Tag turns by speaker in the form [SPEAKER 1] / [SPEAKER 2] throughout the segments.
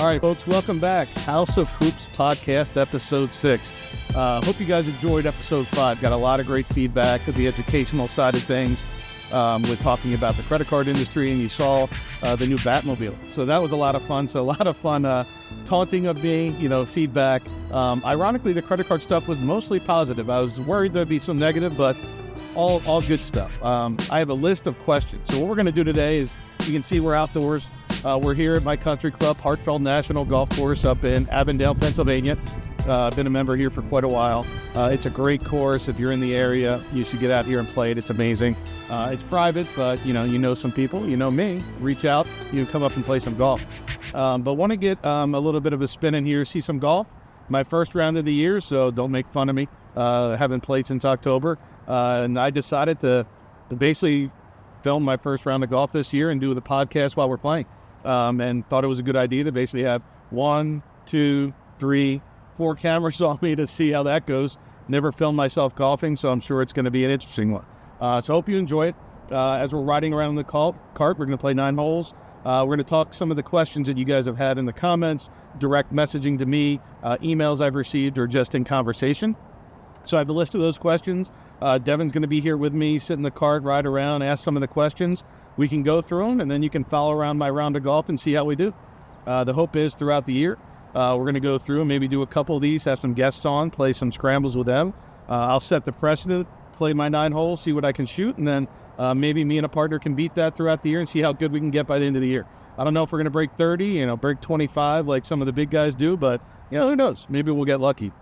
[SPEAKER 1] All right, folks, welcome back. House of Hoops Podcast, Episode 6. Hope you guys enjoyed Episode 5. Got a lot of great feedback of the educational side of things. We're talking about the credit card industry, and you saw the new Batmobile. So that was a lot of fun. So a lot of fun taunting of me, feedback. Ironically, the credit card stuff was mostly positive. I was worried there'd be some negative, but all good stuff. I have a list of questions. So what we're going to do today is, you can see we're outdoors. We're here at my country club, Hartfeld National Golf Course up in Avondale, Pennsylvania. Been a member here for quite a while. It's a great course. If you're in the area, you should get out here and play it. It's amazing. It's private, but you know some people, you know me. Reach out, you can come up and play some golf. But want to get a little bit of a spin in here, see some golf. My first round of the year, so don't make fun of me. Haven't played since October. And I decided to basically film my first round of golf this year and do the podcast while we're playing. And thought it was a good idea to basically have 1, 2, 3, 4 cameras on me to see how that goes. Never filmed myself golfing, so I'm sure it's going to be an interesting one. So hope you enjoy it. As we're riding around in the cart, we're going to play 9 holes. We're going to talk some of the questions that you guys have had in the comments, direct messaging to me, emails I've received, or just in conversation. So I have a list of those questions. Devin's going to be here with me, sit in the cart, ride around, ask some of the questions. We can go through them, and then you can follow around my round of golf and see how we do. The hope is throughout the year, we're going to go through and maybe do a couple of these, have some guests on, play some scrambles with them. I'll set the precedent, play my 9 holes, see what I can shoot, and then maybe me and a partner can beat that throughout the year and see how good we can get by the end of the year. I don't know if we're going to break 30, break 25 like some of the big guys do, but who knows? Maybe we'll get lucky.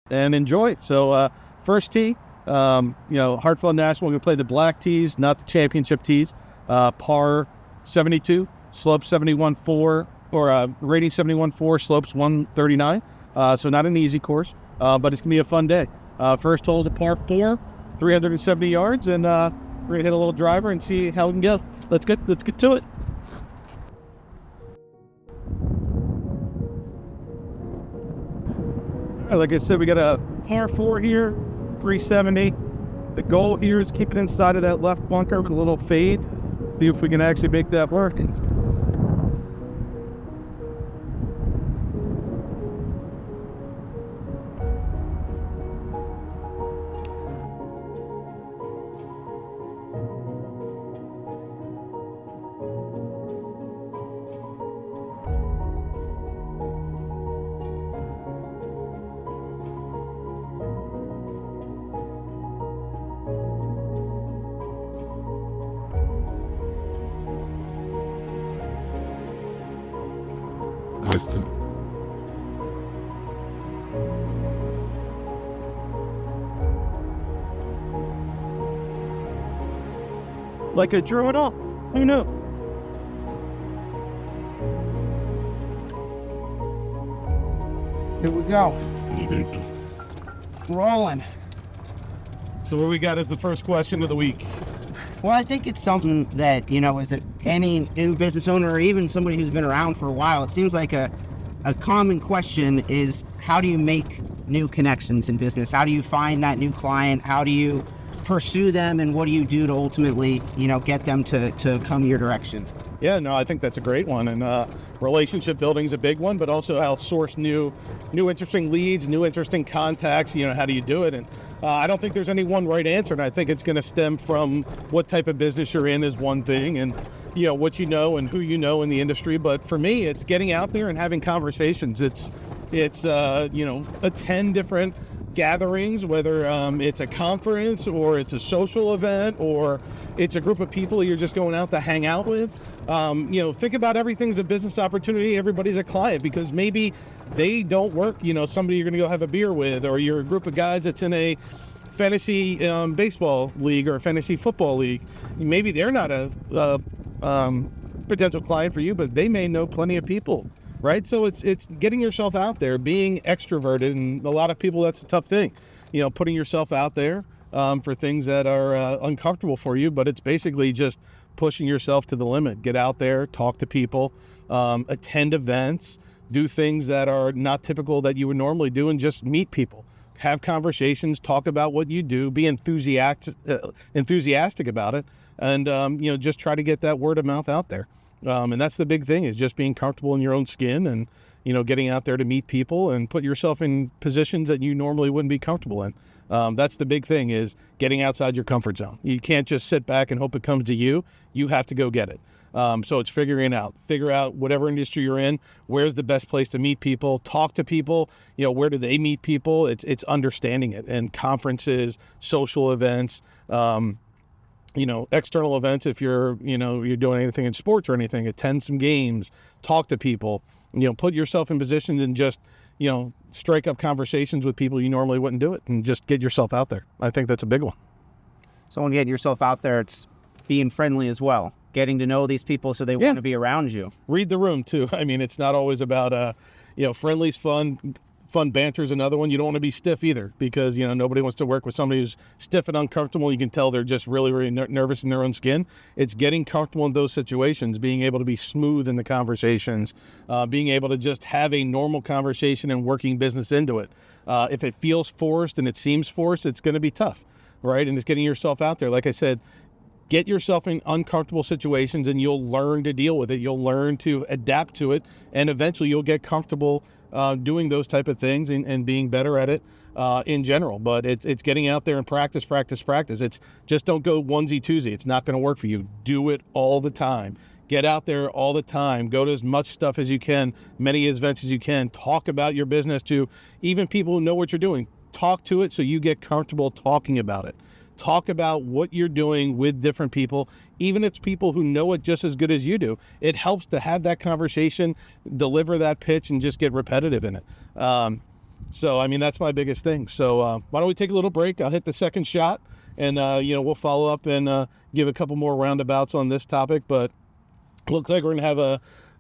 [SPEAKER 1] And enjoy it. So first tee, Hartfeld National, we're going to play the black tees, not the championship tees. Par 72, slope 71.4, or rating 71.4, slopes 139. So not an easy course, but it's going to be a fun day. First hole is a par 4, 370 yards, and we're going to hit a little driver and see how we can go. Let's get to it. Like I said, we got a par 4 here, 370. The goal here is keep it inside of that left bunker with a little fade. See if we can actually make that work. Like I drew it all. Who knew?
[SPEAKER 2] Here we go. Rolling.
[SPEAKER 1] So what we got is the first question of the week.
[SPEAKER 2] Well, I think it's something that, as any new business owner or even somebody who's been around for a while, it seems like a common question is, how do you make new connections in business? How do you find that new client? How do you pursue them, and what do you do to ultimately, get them to come your direction?
[SPEAKER 1] Yeah, no, I think that's a great one. And relationship building is a big one, but also how to source new interesting leads, new interesting contacts. How do you do it? And I don't think there's any one right answer. And I think it's going to stem from what type of business you're in is one thing, and what you know and who you know in the industry. But for me, it's getting out there and having conversations. It's attend different gatherings, whether it's a conference or it's a social event or it's a group of people you're just going out to hang out with. Think about everything as a business opportunity. Everybody's a client, because maybe they don't work, somebody you're going to go have a beer with, or you're a group of guys that's in a fantasy baseball league or a fantasy football league. Maybe they're not a potential client for you, but they may know plenty of people. Right? So it's getting yourself out there, being extroverted, and a lot of people, that's a tough thing, putting yourself out there for things that are uncomfortable for you, but it's basically just pushing yourself to the limit. Get out there, talk to people, attend events, do things that are not typical that you would normally do, and just meet people, have conversations, talk about what you do, be enthusiastic about it, and just try to get that word of mouth out there. And that's the big thing, is just being comfortable in your own skin and, getting out there to meet people and put yourself in positions that you normally wouldn't be comfortable in. That's the big thing, is getting outside your comfort zone. You can't just sit back and hope it comes to you. You have to go get it. So it's figure out whatever industry you're in, where's the best place to meet people, talk to people, where do they meet people? It's understanding it. And conferences, social events, external events. If you're doing anything in sports or anything, attend some games, talk to people, put yourself in positions and just, strike up conversations with people you normally wouldn't do it, and just get yourself out there. I think that's a big one.
[SPEAKER 2] So when you get yourself out there, it's being friendly as well, getting to know these people so they want to be around you.
[SPEAKER 1] Read the room too. I mean, it's not always about, friendly's fun. Fun banter is another one. You don't want to be stiff either, because nobody wants to work with somebody who's stiff and uncomfortable. You can tell they're just really, really nervous in their own skin. It's getting comfortable in those situations, being able to be smooth in the conversations, being able to just have a normal conversation and working business into it. If it feels forced and it seems forced, it's going to be tough, right? And it's getting yourself out there. Like I said, get yourself in uncomfortable situations and you'll learn to deal with it. You'll learn to adapt to it, and eventually you'll get comfortable doing those type of things and being better at it in general. But it's getting out there and practice. It's just don't go onesie twosie. It's not going to work for you. Do it all the time. Get out there all the time. Go to as much stuff as you can, many events as you can. Talk about your business to even people who know what you're doing. Talk to it so you get comfortable talking about it. Talk about what you're doing with different people, even if it's people who know it just as good as you do. It helps to have that conversation, deliver that pitch, and just get repetitive in it. That's my biggest thing. So why don't we take a little break? I'll hit the second shot, and we'll follow up and give a couple more roundabouts on this topic. But looks like we're going to have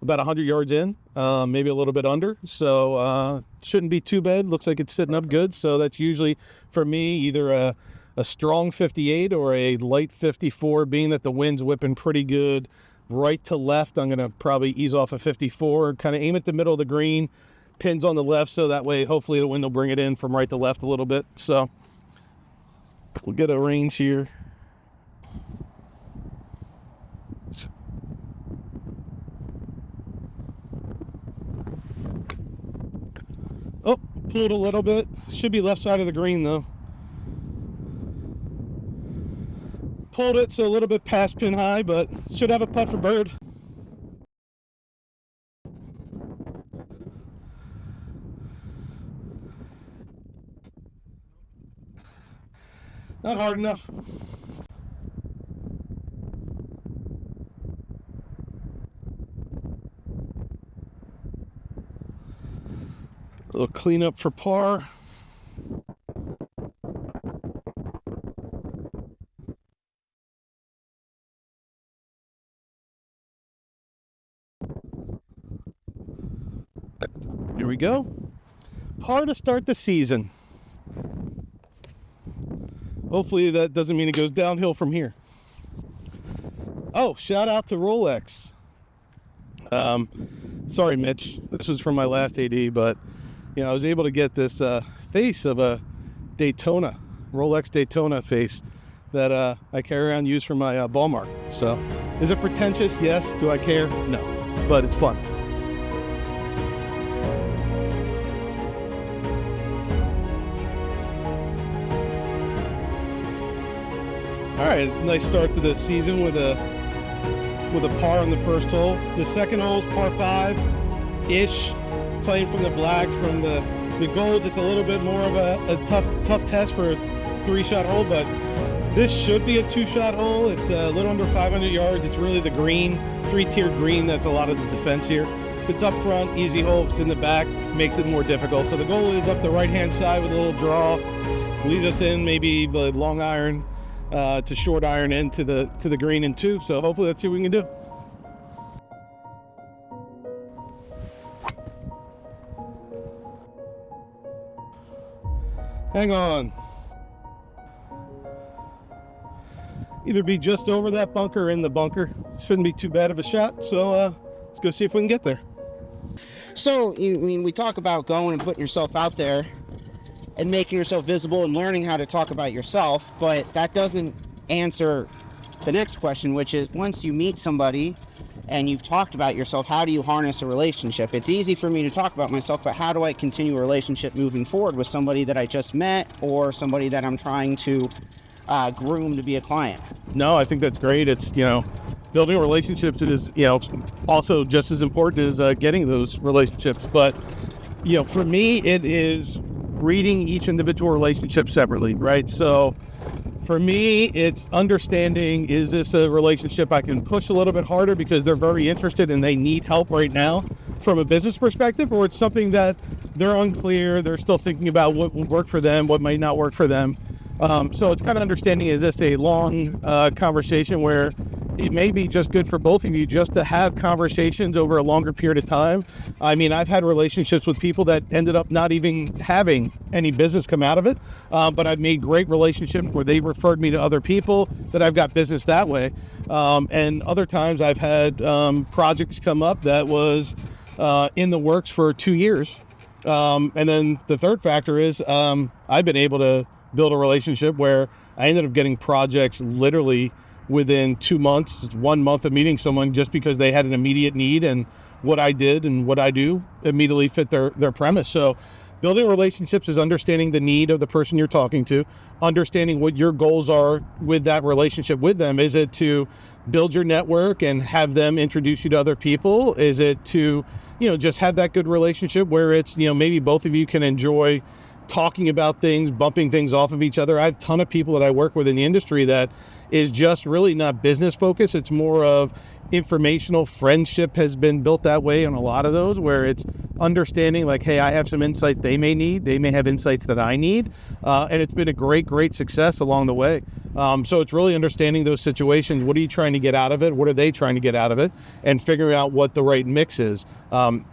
[SPEAKER 1] about 100 yards in, maybe a little bit under. So shouldn't be too bad. Looks like it's sitting up good. So that's usually, for me, either a strong 58 or a light 54, being that the wind's whipping pretty good right to left. I'm going to probably ease off a 54, kind of aim at the middle of the green, pins on the left, so that way hopefully the wind will bring it in from right to left a little bit. So we'll get a range here. Oh, pulled a little bit. Should be left side of the green though. Pulled it, so a little bit past pin high, but should have a putt for bird. Not hard enough. A little cleanup for par. Here we go. Par to start the season. Hopefully that doesn't mean it goes downhill from here. Oh, shout out to Rolex. Sorry, Mitch. This was from my last AD, but I was able to get this face of a Daytona, Rolex Daytona face that I carry around and use for my ball mark. So, is it pretentious? Yes. Do I care? No. But it's fun. All right, it's a nice start to the season with a par on the first hole. The second hole is par 5-ish, playing from the blacks. From the golds, it's a little bit more of a tough test for a 3-shot hole, but this should be a 2-shot hole. It's a little under 500 yards. It's really the green, 3-tiered green, that's a lot of the defense here. If it's up front, easy hole. If it's in the back, makes it more difficult. So the goal is up the right-hand side with a little draw. Leads us in maybe the long iron to short iron into the green in 2. So hopefully let's see what we can do. Hang on. Either be just over that bunker or in the bunker. Shouldn't be too bad of a shot. So let's go see if we can get there.
[SPEAKER 2] So, we talk about going and putting yourself out there and making yourself visible and learning how to talk about yourself, but that doesn't answer the next question, which is once you meet somebody and you've talked about yourself. How do you harness a relationship? It's easy for me to talk about myself, but how do I continue a relationship moving forward with somebody that I just met or somebody that I'm trying to groom to be a client?
[SPEAKER 1] No, I think that's great. It's, building relationships is, also just as important as getting those relationships. But, for me, it is reading each individual relationship separately, right? So for me, it's understanding, is this a relationship I can push a little bit harder because they're very interested and they need help right now from a business perspective, or it's something that they're unclear, they're still thinking about what would work for them, what might not work for them. So it's kind of understanding, is this a long conversation where it may be just good for both of you just to have conversations over a longer period of time. I mean, I've had relationships with people that ended up not even having any business come out of it, but I've made great relationships where they referred me to other people that I've got business that way. And other times I've had projects come up that was in the works for 2 years. And then the third factor is I've been able to build a relationship where I ended up getting projects literally within 2 months, 1 month of meeting someone, just because they had an immediate need, and what I did and what I do immediately fit their premise. So building relationships is understanding the need of the person you're talking to, understanding what your goals are with that relationship with them. Is it to build your network and have them introduce you to other people? Is it to, just have that good relationship where it's, maybe both of you can enjoy talking about things, bumping things off of each other? I have a ton of people that I work with in the industry that is just really not business focused. It's more of informational. Friendship has been built that way on a lot of those, where it's understanding like, hey, I have some insight they may need, they may have insights that I need, and it's been a great success along the way. So it's really understanding those situations. What are you trying to get out of it? What are they trying to get out of it? And figuring out what the right mix is.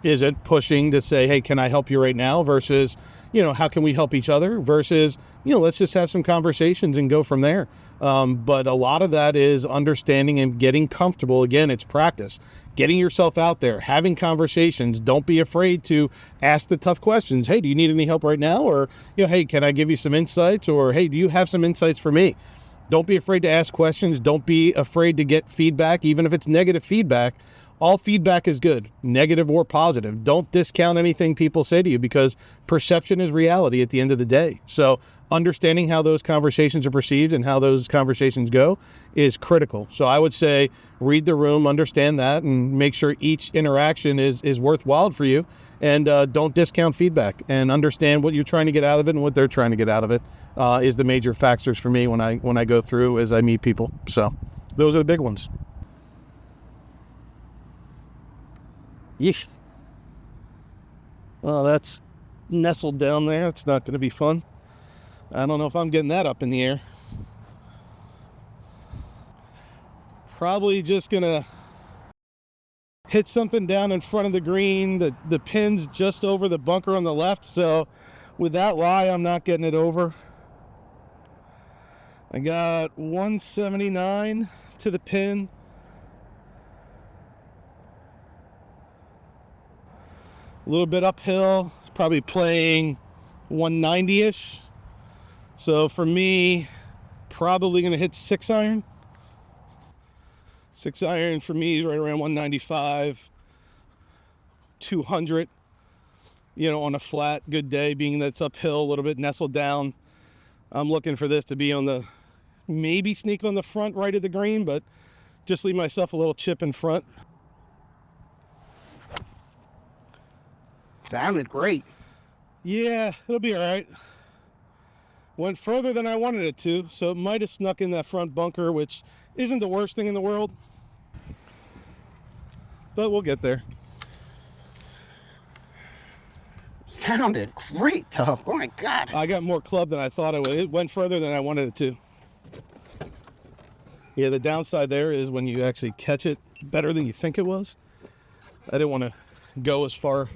[SPEAKER 1] Is it pushing to say, hey, can I help you right now, versus how can we help each other, versus, let's just have some conversations and go from there. But a lot of that is understanding and getting comfortable. Again, it's practice, getting yourself out there, having conversations. Don't be afraid to ask the tough questions. Hey, do you need any help right now? Or, hey, can I give you some insights? Or, hey, do you have some insights for me? Don't be afraid to ask questions. Don't be afraid to get feedback, even if it's negative feedback. All feedback is good, negative or positive. Don't discount anything people say to you, because perception is reality at the end of the day. So understanding how those conversations are perceived and how those conversations go is critical. So I would say read the room, understand that, and make sure each interaction is worthwhile for you. And don't discount feedback, and understand what you're trying to get out of it and what they're trying to get out of it is the major factors for me when I go through as I meet people. So those are the big ones. Yeesh. Well, that's nestled down there. It's not going to be fun. I don't know if I'm getting that up in the air. Probably just going to hit something down in front of the green. The pin's just over the bunker on the left. So with that lie, I'm not getting it over. I got 179 to the pin. A little bit uphill. It's probably playing 190-ish. So for me, probably going to hit 6 iron. 6 iron for me is right around 195, 200, on a flat good day, being that it's uphill, a little bit nestled down. I'm looking for this to be on the, maybe sneak on the front right of the green, but just leave myself a little chip in front.
[SPEAKER 2] Sounded great.
[SPEAKER 1] Yeah, it'll be all right. Went further than I wanted it to, so it might have snuck in that front bunker, which isn't the worst thing in the world. But we'll get there.
[SPEAKER 2] Sounded great, though. Oh, my God.
[SPEAKER 1] I got more club than I thought I would. It went further than I wanted it to. Yeah, the downside there is when you actually catch it better than you think it was. I didn't want to go as far.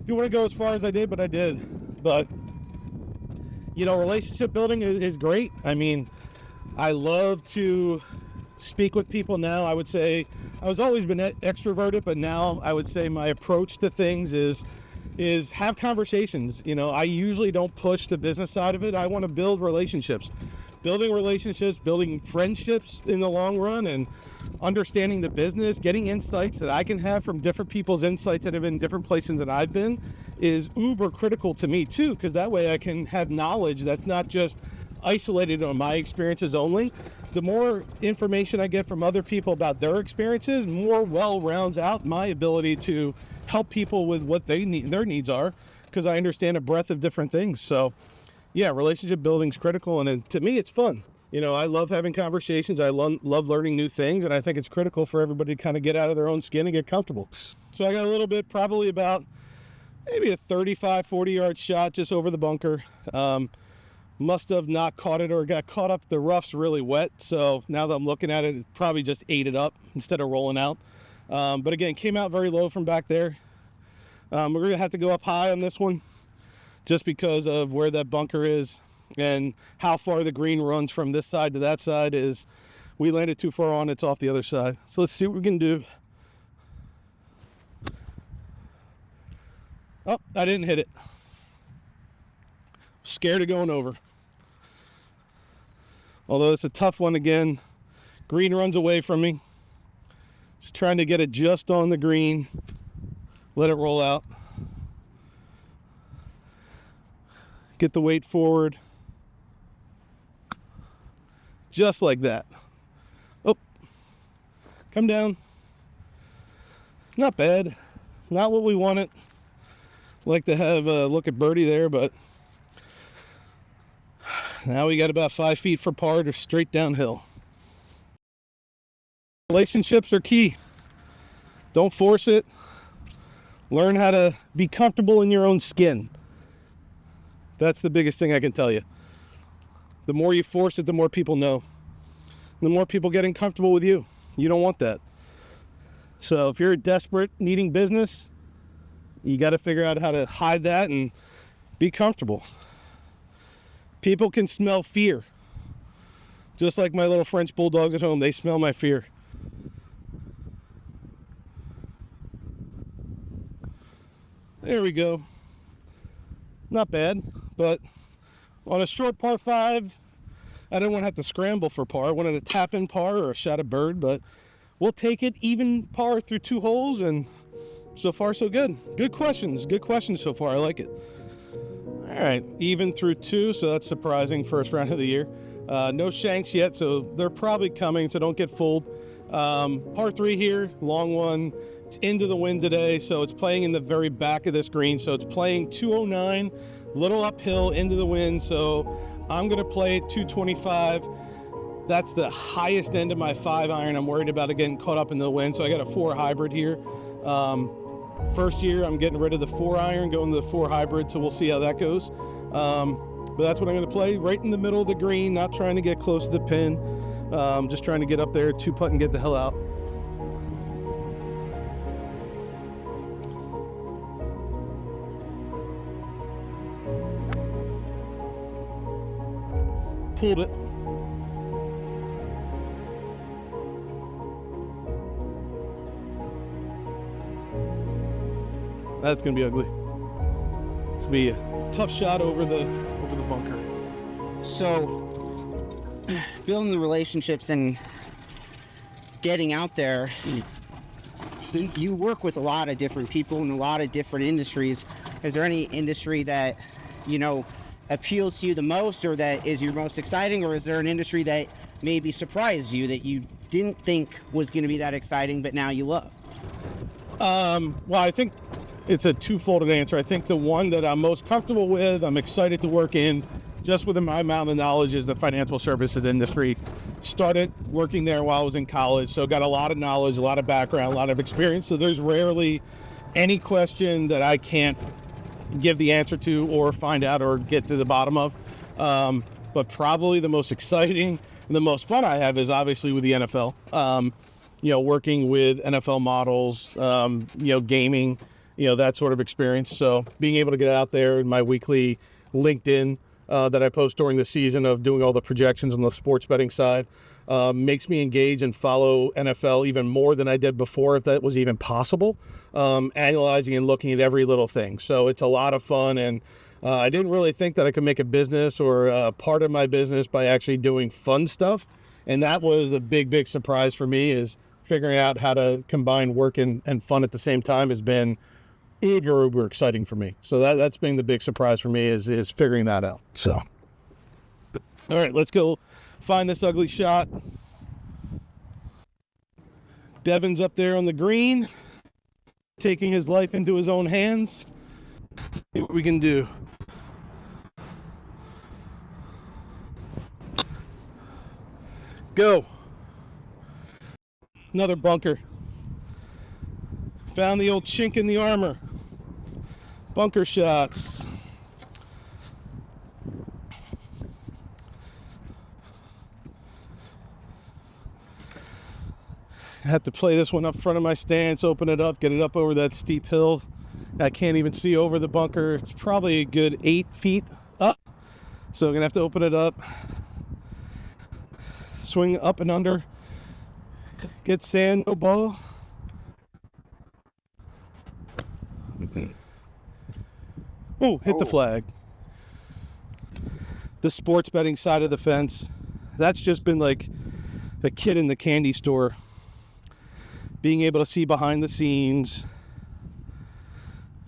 [SPEAKER 1] You want to go as far as I did, but I did. But, relationship building is great. I mean, I love to speak with people now. I would say I was always been extroverted, but now I would say my approach to things is have conversations. I usually don't push the business side of it. I want to build relationships. building relationships, building friendships in the long run, and understanding the business, getting insights that I can have from different people's insights that have been in different places than I've been is uber critical to me too, because that way I can have knowledge that's not just isolated on my experiences only. The more information I get from other people about their experiences, more well rounds out my ability to help people with what they need, their needs are, because I understand a breadth of different things. So yeah, relationship building is critical, and to me it's fun. You know, I love having conversations. I love learning new things, and I think it's critical for everybody to kind of get out of their own skin and get comfortable. So I got a little bit, probably about maybe a 35, 40-yard shot just over the bunker. Must have not caught it or got caught up. The rough's really wet, so now that I'm looking at it, it probably just ate it up instead of rolling out. But again, came out very low from back there. We're going to have to go up high on this one just because of where that bunker is and how far the green runs from this side to that side. Is we landed too far on, it's off the other side. So let's see what we can do. Oh, I didn't hit it. Scared of going over. Although it's a tough one again. Green runs away from me. Just trying to get it just on the green. Let it roll out. Get the weight forward. Just like that. Oh, come down. Not bad. Not what we wanted. Like to have a look at birdie there, but now we got about 5 feet for par to straight downhill. Relationships are key. Don't force it. Learn how to be comfortable in your own skin. That's the biggest thing I can tell you. The more you force it, the more people know. The more people getting comfortable with you. You don't want that. So if you're desperate, needing business, you got to figure out how to hide that and be comfortable. People can smell fear. Just like my little French bulldogs at home, they smell my fear. There we go. Not bad, but on a short par 5, I didn't want to have to scramble for par. I wanted a tap in par or a shot at bird, but we'll take it even par through 2 holes, and so far so good. Good questions so far. I like it. All right, even through 2, so that's surprising. First round of the year. No shanks yet, so they're probably coming, so don't get fooled. Par 3 here, long one. It's into the wind today, so it's playing in the very back of this green. So it's playing 209, little uphill into the wind. So I'm going to play it 225. That's the highest end of my 5-iron. I'm worried about it getting caught up in the wind, so I got a 4 hybrid here. First year, I'm getting rid of the 4-iron, going to the 4 hybrid, so we'll see how that goes. But that's what I'm going to play, right in the middle of the green, not trying to get close to the pin. Just trying to get up there, 2-putt and get the hell out. Pulled it. That's gonna be ugly. It's gonna be a tough shot over the bunker.
[SPEAKER 2] So, building the relationships and getting out there, you work with a lot of different people in a lot of different industries. Is there any industry that, appeals to you the most, or that is your most exciting, or is there an industry that maybe surprised you that you didn't think was going to be that exciting, but now you love?
[SPEAKER 1] Well, I think it's a twofold answer. I think the one that I'm most comfortable with, I'm excited to work in, just within my amount of knowledge, is the financial services industry. Started working there while I was in college, so got a lot of knowledge, a lot of background, a lot of experience. So there's rarely any question that I can't give the answer to or find out or get to the bottom of. But probably the most exciting and the most fun I have is obviously with the NFL. Working with NFL models, gaming, that sort of experience. So being able to get out there in my weekly LinkedIn that I post during the season of doing all the projections on the sports betting side makes me engage and follow NFL even more than I did before, if that was even possible, analyzing and looking at every little thing. So it's a lot of fun, and I didn't really think that I could make a business or part of my business by actually doing fun stuff. And that was a big surprise for me, is figuring out how to combine work and fun at the same time has been uber exciting for me. So that's been the big surprise for me, is figuring that out. So, all right, let's go find this ugly shot. Devin's up there on the green, taking his life into his own hands. See what we can do. Go. Another bunker. Found the old chink in the armor. Bunker shots. I have to play this one up front of my stance, open it up, get it up over that steep hill. I can't even see over the bunker. It's probably a good 8 feet up. So I'm gonna have to open it up, swing up and under, get sand, no ball. Oh, hit the flag. The sports betting side of the fence, that's just been like a kid in the candy store. Being able to see behind the scenes.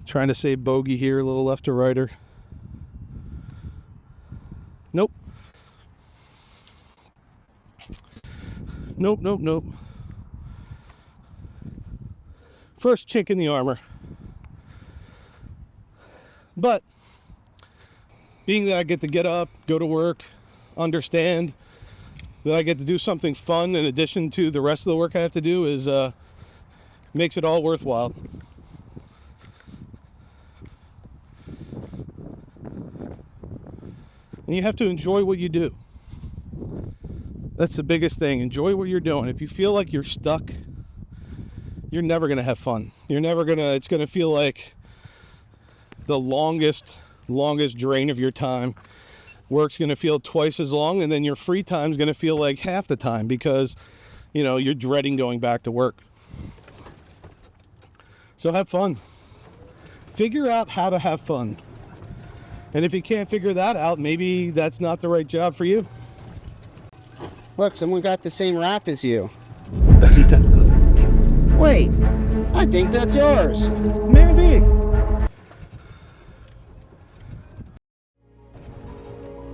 [SPEAKER 1] Trying to save bogey here, a little left to righter. Nope. Nope. First chink in the armor. But being that I get to get up, go to work, understand that I get to do something fun in addition to the rest of the work I have to do is makes it all worthwhile. And you have to enjoy what you do. That's the biggest thing. Enjoy what you're doing. If you feel like you're stuck, you're never going to have fun. It's going to feel like the longest drain of your time. Work's going to feel twice as long, and then your free time's going to feel like half the time because, you're dreading going back to work. So have fun. Figure out how to have fun. And if you can't figure that out, maybe that's not the right job for you.
[SPEAKER 2] Look, someone got the same wrap as you. Wait, I think that's yours.
[SPEAKER 1] Maybe.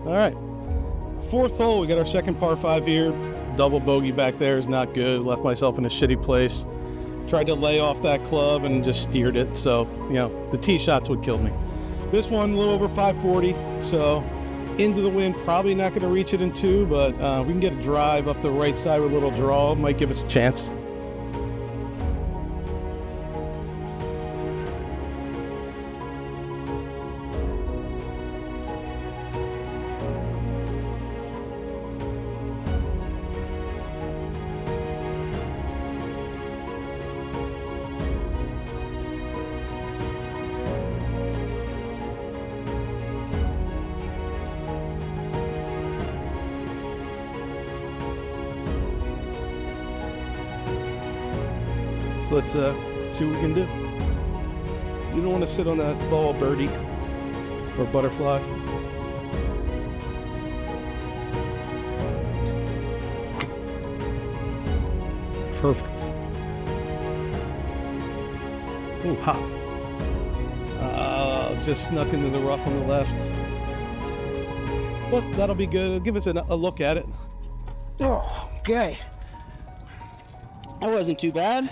[SPEAKER 1] All right, 4th hole, we got our second par 5 here. Double bogey back there is not good. Left myself in a shitty place. Tried to lay off that club and just steered it. So, the tee shots would kill me. This one, a little over 540. So, into the wind, probably not going to reach it in 2, but we can get a drive up the right side with a little draw. Might give us a chance. Let's see what we can do. You don't want to sit on that ball, birdie or butterfly. Perfect. Ooh, hop. Just snuck into the rough on the left. Well, that'll be good. Give us a look at it.
[SPEAKER 2] Oh, okay. That wasn't too bad.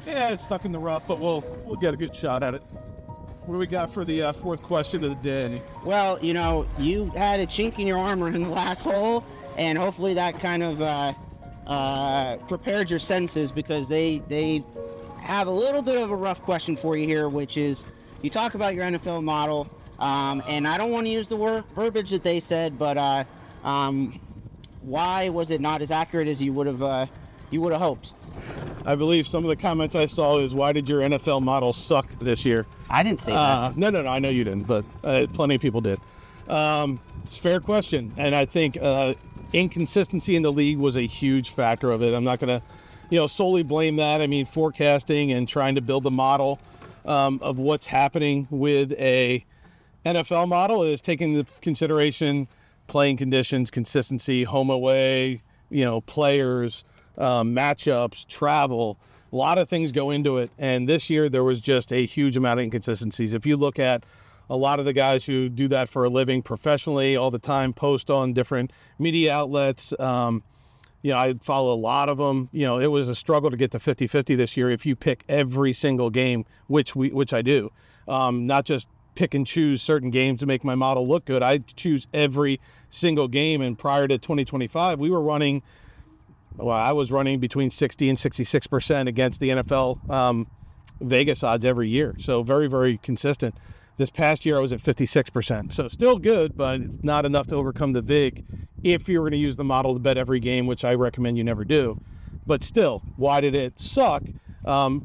[SPEAKER 1] Yeah, it's stuck in the rough, but we'll get a good shot at it. What do we got for the 4th question of the day?
[SPEAKER 2] Well, you had a chink in your armor in the last hole, and hopefully that kind of prepared your senses, because they have a little bit of a rough question for you here, which is, you talk about your NFL model, and I don't want to use the verbiage that they said, but why was it not as accurate as you would have hoped?
[SPEAKER 1] I believe some of the comments I saw is, why did your NFL model suck this year?
[SPEAKER 2] I didn't say that.
[SPEAKER 1] No, I know you didn't, but plenty of people did. It's a fair question, and I think inconsistency in the league was a huge factor of it. I'm not going to, solely blame that. I mean, forecasting and trying to build a model of what's happening with a NFL model is taking into consideration playing conditions, consistency, home away, players, matchups, travel. A lot of things go into it. And this year there was just a huge amount of inconsistencies. If you look at a lot of the guys who do that for a living professionally all the time, post on different media outlets, I follow a lot of them. It was a struggle to get to 50-50 this year if you pick every single game, which I do. Not just pick and choose certain games to make my model look good. I choose every single game. And prior to 2025, I was running between 60 and 66% against the NFL Vegas odds every year. So very, very consistent. This past year, I was at 56%. So still good, but it's not enough to overcome the VIG if you're going to use the model to bet every game, which I recommend you never do. But still, why did it suck?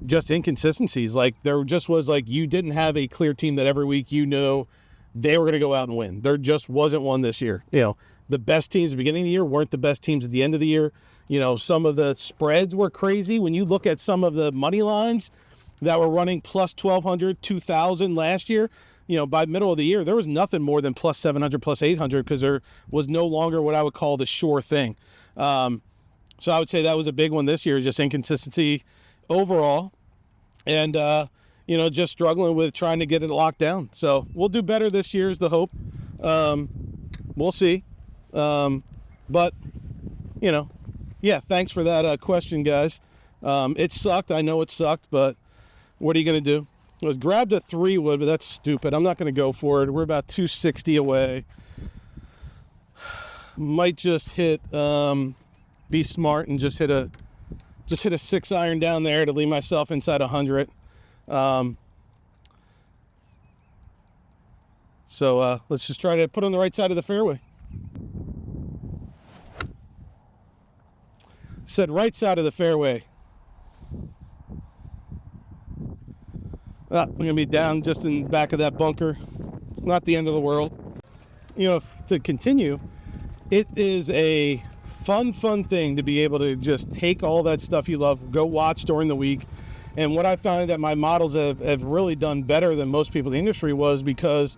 [SPEAKER 1] Just inconsistencies. Like there just was you didn't have a clear team that every week you knew they were going to go out and win. There just wasn't one this year. The best teams at the beginning of the year weren't the best teams at the end of the year. Some of the spreads were crazy. When you look at some of the money lines that were running plus 1,200, 2,000 last year, by middle of the year, there was nothing more than plus 700, plus 800 because there was no longer what I would call the sure thing. So I would say that was a big one this year, just inconsistency overall. And, just struggling with trying to get it locked down. So we'll do better this year is the hope. We'll see. But, thanks for that question, guys. It sucked. I know it sucked, but what are you going to do? I was grabbed a 3-wood, but that's stupid. I'm not going to go for it. We're about 260 away. Might just hit, be smart and just hit a 6-iron down there to leave myself inside 100. So let's just try to put on the right side of the fairway. Said right side of the fairway. We're going to be down just in the back of that bunker. It's not the end of the world. To continue, it is a fun thing to be able to just take all that stuff you love, go watch during the week. And what I found that my models have really done better than most people in the industry was because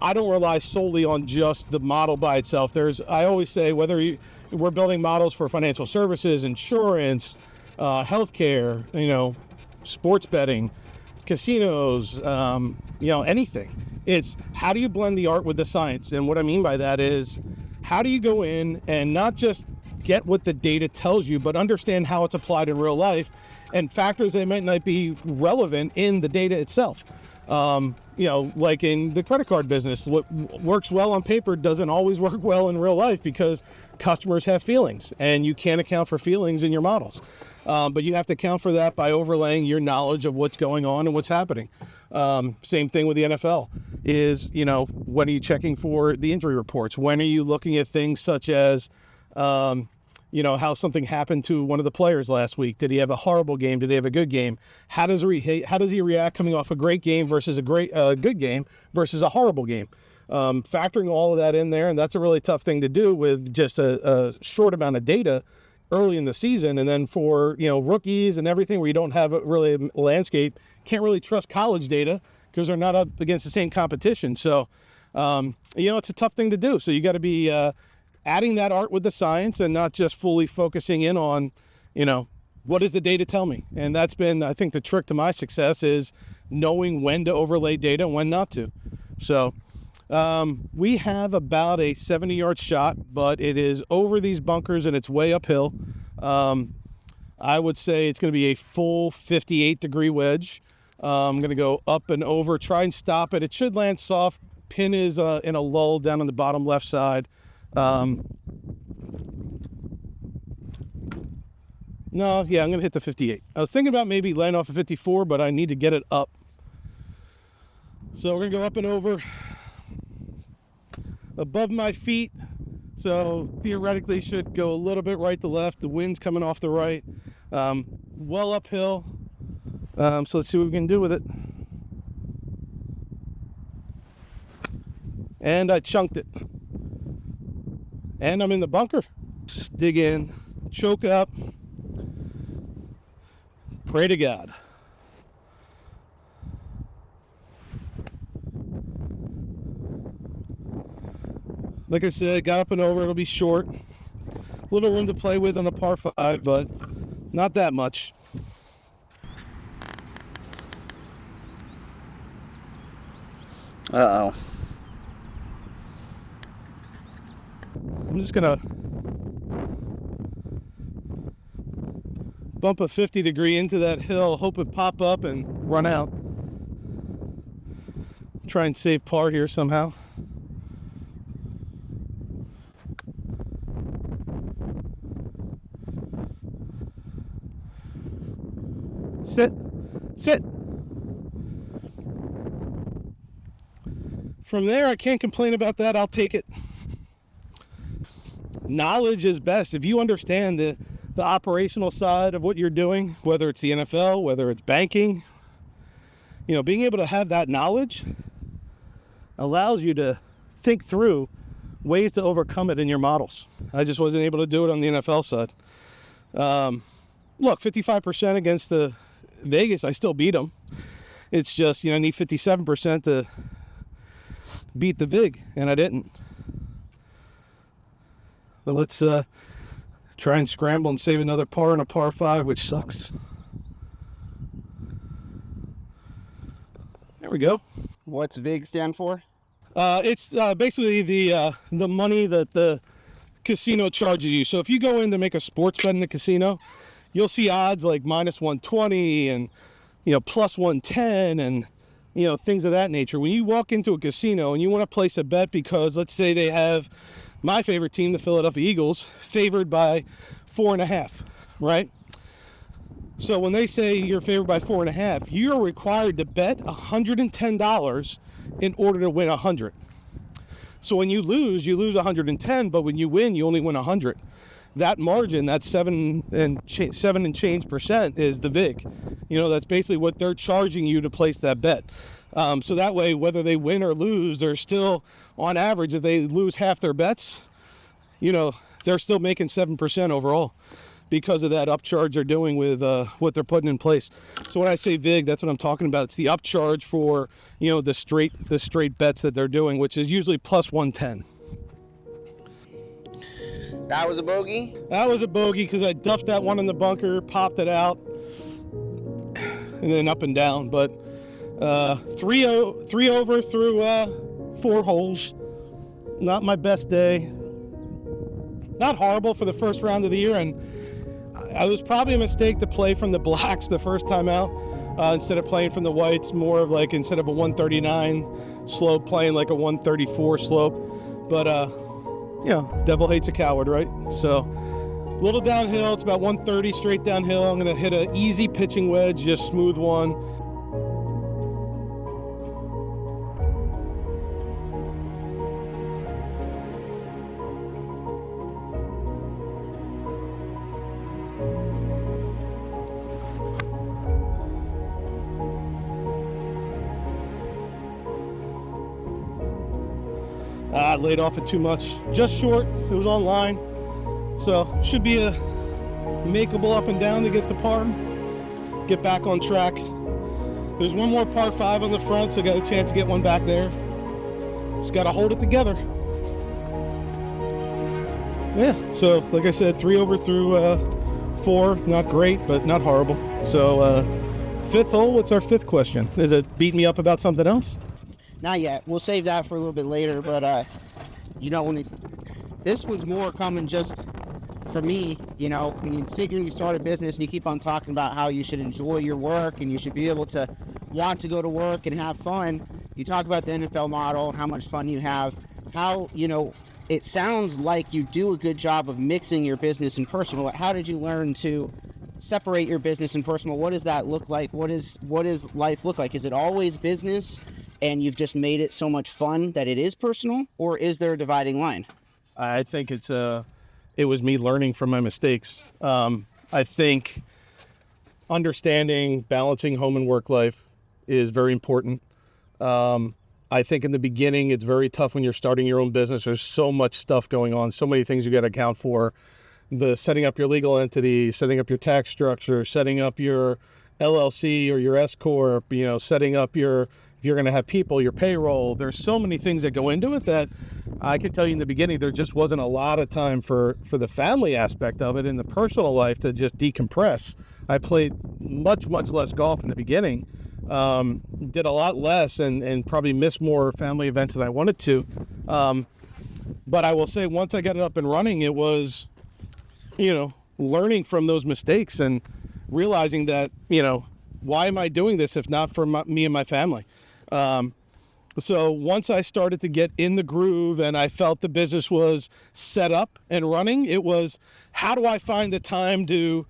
[SPEAKER 1] I don't rely solely on just the model by itself. I always say, whether we're building models for financial services, insurance, healthcare, sports betting, casinos, anything. It's how do you blend the art with the science? And what I mean by that is, how do you go in and not just get what the data tells you, but understand how it's applied in real life and factors that might not be relevant in the data itself. Like in the credit card business, what works well on paper doesn't always work well in real life because customers have feelings and you can't account for feelings in your models. But you have to account for that by overlaying your knowledge of what's going on and what's happening. Same thing with the NFL is, when are you checking for the injury reports? When are you looking at things such as, how something happened to one of the players last week? Did he have a horrible game? Did he have a good game? How does he react coming off a great game versus a good game versus a horrible game? Factoring all of that in there, and that's a really tough thing to do with just a short amount of data early in the season. And then for rookies and everything where you don't have really a landscape, can't really trust college data because they're not up against the same competition. So it's a tough thing to do. So you got to be adding that art with the science and not just fully focusing in on, what does the data tell me? And that's been, I think, the trick to my success is knowing when to overlay data and when not to. So we have about a 70-yard shot, but it is over these bunkers and it's way uphill. I would say it's going to be a full 58-degree wedge. I'm going to go up and over, try and stop it. It should land soft. Pin is in a lull down on the bottom left side. I'm going to hit the 58. I was thinking about maybe laying off a 54, but I need to get it up. So we're going to go up and over above my feet. So theoretically should go a little bit right to left. The wind's coming off the right. Well uphill. So let's see what we can do with it. And I chunked it. And I'm in the bunker. Dig in, choke up, pray to God. Like I said, got up and over. It'll be short. Little room to play with on a par 5, but not that much.
[SPEAKER 2] Uh-oh.
[SPEAKER 1] I'm just gonna bump a 50 degree into that hill, hope it pop up and run out. Try and save par here somehow. Sit. From there, I can't complain about that. I'll take it. Knowledge is best. If you understand the operational side of what you're doing, whether it's the NFL, whether it's banking, being able to have that knowledge allows you to think through ways to overcome it in your models. I just wasn't able to do it on the NFL side. Look, 55% against the Vegas, I still beat them. It's just, I need 57% to beat the VIG, and I didn't. But let's try and scramble and save another par on a par 5, which sucks. There we go.
[SPEAKER 2] What's VIG stand for?
[SPEAKER 1] It's basically the money that the casino charges you. So if you go in to make a sports bet in the casino, you'll see odds like minus 120 and plus 110 and things of that nature. When you walk into a casino and you want to place a bet because let's say they have my favorite team, the Philadelphia Eagles, favored by 4.5, right? So when they say you're favored by 4.5, you're required to bet $110 in order to win 100. So when you lose 110, but when you win, you only win 100. That margin, that 7 and change percent is the VIG. That's basically what they're charging you to place that bet. So that way, whether they win or lose, they're still, on average, if they lose half their bets, they're still making 7% overall because of that upcharge they're doing with what they're putting in place. So when I say VIG, that's what I'm talking about. It's the upcharge for, the straight bets that they're doing, which is usually plus 110.
[SPEAKER 2] That was a bogey?
[SPEAKER 1] That was a bogey because I duffed that one in the bunker, popped it out, and then up and down. But 3 over through 4 holes. Not my best day. Not horrible for the first round of the year, and it was probably a mistake to play from the blacks the first time out instead of playing from the whites. More of like instead of a 139 slope, playing like a 134 slope. But devil hates a coward, right? So a little downhill. It's about 130 straight downhill. I'm going to hit an easy pitching wedge, just smooth one. I laid off it too much. Just short. It was on line. So should be a makeable up and down to get the par. Get back on track. There's one more par 5 on the front, so I got a chance to get one back there. Just got to hold it together. Yeah, so like I said, 3 over through 4. Not great, but not horrible. So 5th hole, what's our 5th question? Is it beat me up about something else?
[SPEAKER 2] Not yet. We'll save that for a little bit later. But, this was more coming just for me, when you start a business and you keep on talking about how you should enjoy your work and you should be able to want to go to work and have fun. You talk about the NFL model and how much fun you have. How, it sounds like you do a good job of mixing your business and personal. How did you learn to separate your business and personal? What does that look like? What does life look like? Is it always business and you've just made it so much fun that it is personal, or is there a dividing line?
[SPEAKER 1] I think it was me learning from my mistakes. I think understanding balancing home and work life is very important. I think in the beginning, it's very tough when you're starting your own business. There's so much stuff going on, so many things you got to account for. The setting up your legal entity, setting up your tax structure, setting up your LLC or your S corp, setting up your you're going to have people, your payroll. There's so many things that go into it that I can tell you in the beginning, there just wasn't a lot of time for the family aspect of it and the personal life to just decompress. I played much less golf in the beginning, did a lot less and probably missed more family events than I wanted to. But I will say, once I got it up and running, it was, learning from those mistakes and realizing that, why am I doing this if not for me and my family? So once I started to get in the groove and I felt the business was set up and running, it was, how do I find the time to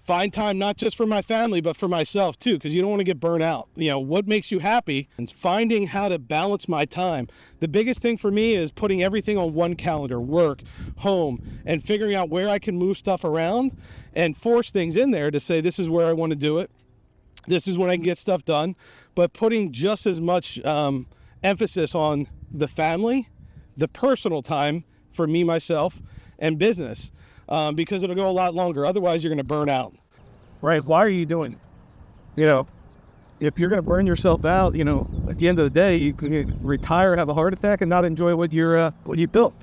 [SPEAKER 1] find time not just for my family, but for myself too, because you don't want to get burnt out. What makes you happy, and finding how to balance my time. The biggest thing for me is putting everything on one calendar, work, home, and figuring out where I can move stuff around and force things in there to say, this is where I want to do it. This is when I can get stuff done, but putting just as much emphasis on the family, the personal time for me, myself, and business, because it'll go a lot longer. Otherwise, you're going to burn out.
[SPEAKER 2] Right. Why are you doing it?
[SPEAKER 1] If you're going to burn yourself out, at the end of the day, you can retire, have a heart attack, and not enjoy what you built.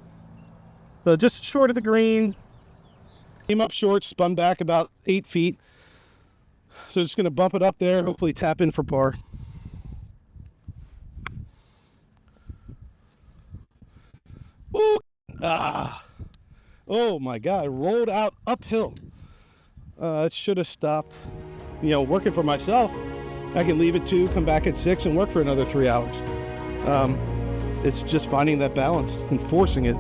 [SPEAKER 1] So just short of the green, came up short, spun back about 8 feet. So just going to bump it up there, hopefully tap in for par. Woo! Oh my God, rolled out uphill. It should have stopped. Working for myself, I can leave at 2, come back at 6, and work for another 3 hours. It's just finding that balance and forcing it.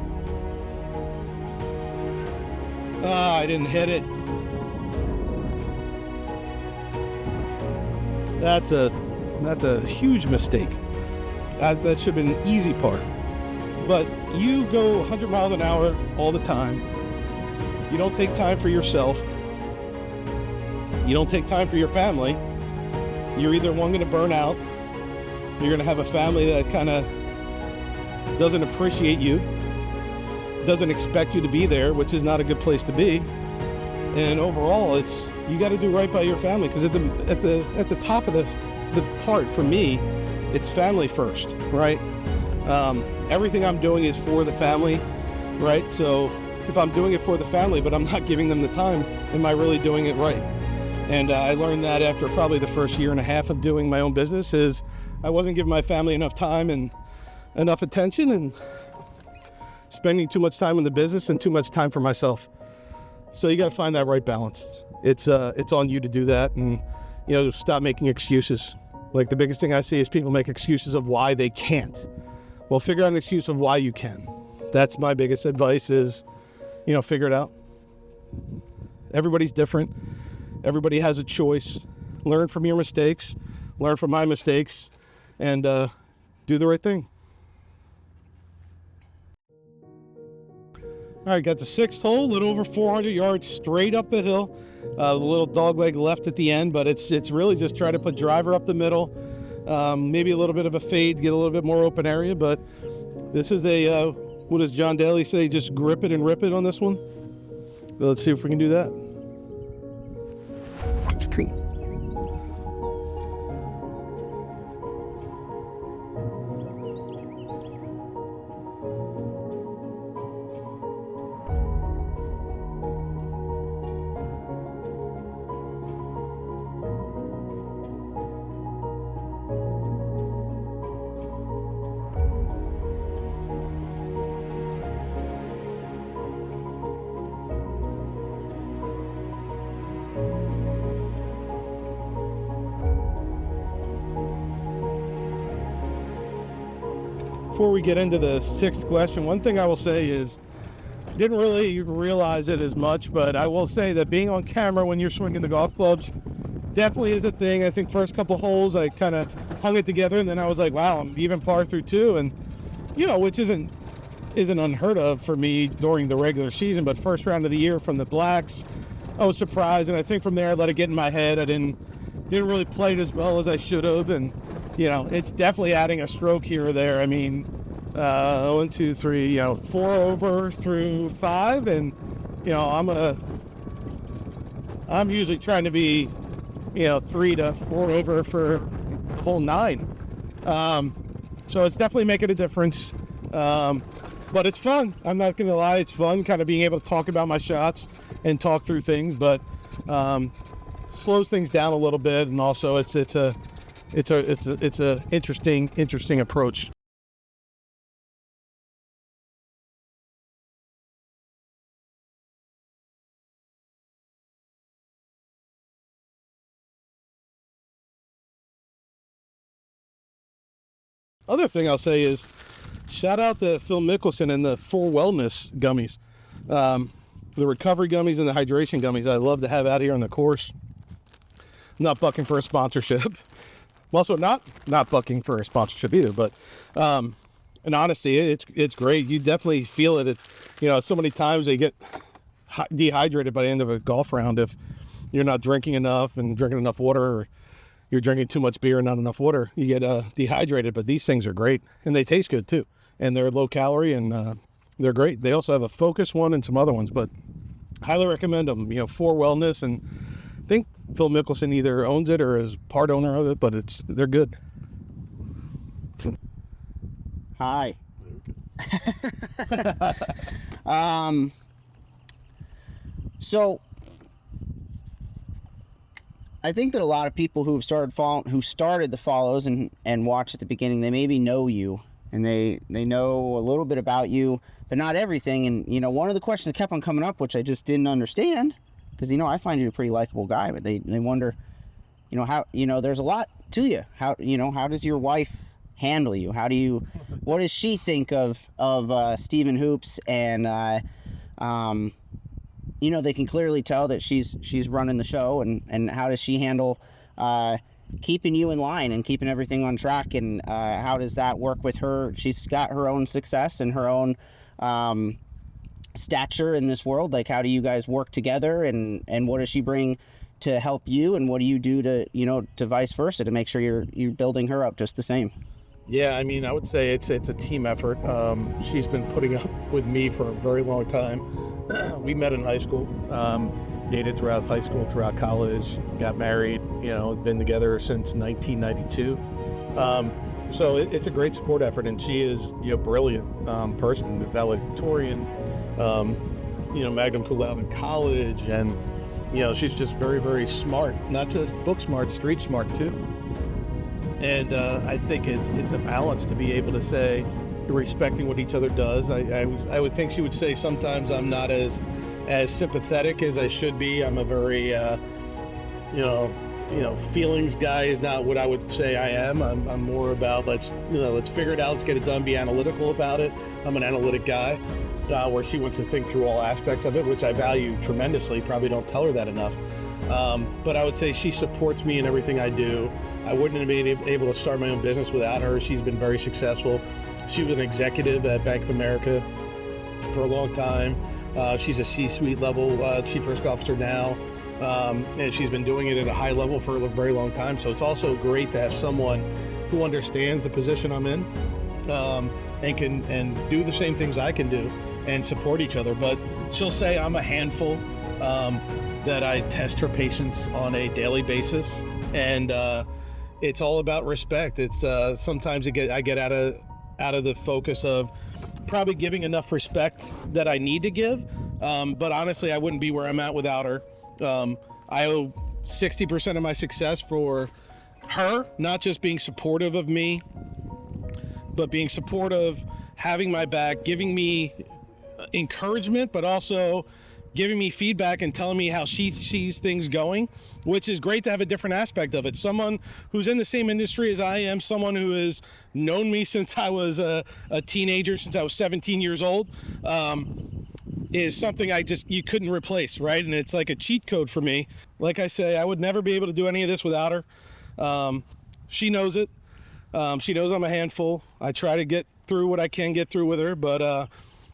[SPEAKER 1] I didn't hit it. That's a huge mistake. That should have been an easy part. But you go 100 miles an hour all the time. You don't take time for yourself. You don't take time for your family. You're either going to burn out. You're going to have a family that kind of doesn't appreciate you, doesn't expect you to be there, which is not a good place to be. And overall, you got to do right by your family, because at the top of the part for me, it's family first, right? Everything I'm doing is for the family, right? So if I'm doing it for the family, but I'm not giving them the time, am I really doing it right? And I learned that after probably the first year and a half of doing my own business, is I wasn't giving my family enough time and enough attention, and spending too much time in the business and too much time for myself. So you got to find that right balance. It's on you to do that, and stop making excuses. Like, the biggest thing I see is people make excuses of why they can't. Well, figure out an excuse of why you can. That's my biggest advice is, figure it out. Everybody's different. Everybody has a choice. Learn from your mistakes, learn from my mistakes, and do the right thing. All right, got the 6th hole, a little over 400 yards straight up the hill. The little dog leg left at the end, but it's really just try to put driver up the middle. Maybe a little bit of a fade, get a little bit more open area, but this is what does John Daly say? Just grip it and rip it on this one. But let's see if we can do that. Before we get into the 6th question, one thing I will say is, didn't really realize it as much, but I will say that being on camera when you're swinging the golf clubs definitely is a thing. I think first couple holes I kind of hung it together, and then I was like, wow, I'm even par through 2, and which isn't unheard of for me during the regular season, but first round of the year from the Blacks, I was surprised, and I think from there I let it get in my head. I didn't really play it as well as I should have, and it's definitely adding a stroke here or there. I mean, 1, 2, 3, 4 over through 5, and I'm usually trying to be 3 to 4 over for hole 9. So it's definitely making a difference. But it's fun. I'm not going to lie. It's fun kind of being able to talk about my shots and talk through things, but slows things down a little bit. And also it's a interesting approach. Other thing I'll say is shout out to Phil Mickelson and the Full Wellness gummies. The recovery gummies and the hydration gummies I love to have out here on the course. I'm not bucking for a sponsorship. I'm also not bucking for a sponsorship either, but in honesty, it's great. You definitely feel it. So many times they get dehydrated by the end of a golf round if you're not drinking enough and drinking enough water, or you're drinking too much beer and not enough water, you get dehydrated. But these things are great, and they taste good too, and they're low calorie, and they're great. They also have a focus one and some other ones, but highly recommend them. For wellness, and I think Phil Mickelson either owns it or is part owner of it, but they're good.
[SPEAKER 2] Hi. So I think that a lot of people who started the follows and watched at the beginning, they maybe know you, and they know a little bit about you, but not everything. And one of the questions that kept on coming up, which I just didn't understand, because I find you a pretty likable guy, but they wonder, how there's a lot to you. How does your wife handle you? What does she think of Stephen Hoops? And they can clearly tell that she's running the show, and how does she handle keeping you in line and keeping everything on track, and how does that work with her? She's got her own success and her own stature in this world. Like, how do you guys work together, and what does she bring to help you, and what do you do to vice versa to make sure you're building her up just the same?
[SPEAKER 1] Yeah, I would say it's a team effort. She's been putting up with me for a very long time. We met in high school, dated throughout high school, throughout college, got married, been together since 1992. So it's a great support effort, and she is a brilliant person, valedictorian, magna cum laude in college, and she's just very, very smart, not just book smart, street smart too. And I think it's a balance to be able to say you're respecting what each other does. I would think she would say sometimes I'm not as sympathetic as I should be. I'm a very feelings guy is not what I would say I am. I'm more about let's figure it out, let's get it done, be analytical about it. I'm an analytic guy, where she wants to think through all aspects of it, which I value tremendously. Probably don't tell her that enough. But I would say she supports me in everything I do. I wouldn't have been able to start my own business without her. She's been very successful. She was an executive at Bank of America for a long time. She's a C-suite level chief risk officer now. And she's been doing it at a high level for a very long time. So it's also great to have someone who understands the position I'm in, and can do the same things I can do and support each other. But she'll say I'm a handful, that I test her patience on a daily basis, and it's all about respect. It's sometimes I get out of the focus of probably giving enough respect that I need to give, but honestly I wouldn't be where I'm at without her. I owe 60% of my success for her, not just being supportive of me, but being supportive, having my back, giving me encouragement, but also giving me feedback and telling me how she sees things going, which is great to have a different aspect of it. Someone who's in the same industry as I am, someone who has known me since I was a teenager, since I was 17 years old, is something you couldn't replace, right? And it's like a cheat code for me. Like I say, I would never be able to do any of this without her. She knows it. She knows I'm a handful. I try to get through what I can get through with her, but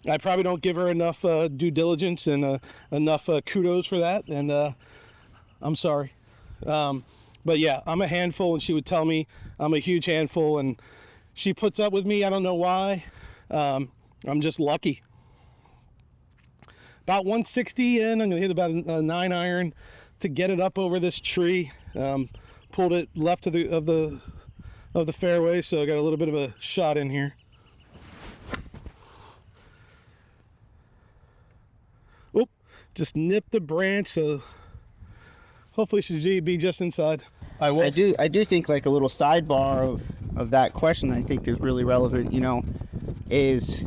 [SPEAKER 1] I probably don't give her enough due diligence and enough kudos for that, and I'm sorry. But yeah, I'm a handful, and she would tell me I'm a huge handful, and she puts up with me. I don't know why. I'm just lucky. About 160 in, I'm going to hit about a 9-iron to get it up over this tree. Pulled it left of the of the fairway, so I got a little bit of a shot in here. Oop, just nipped the branch, so hopefully should be just inside. I
[SPEAKER 2] do think like a little sidebar of that question I think is really relevant, is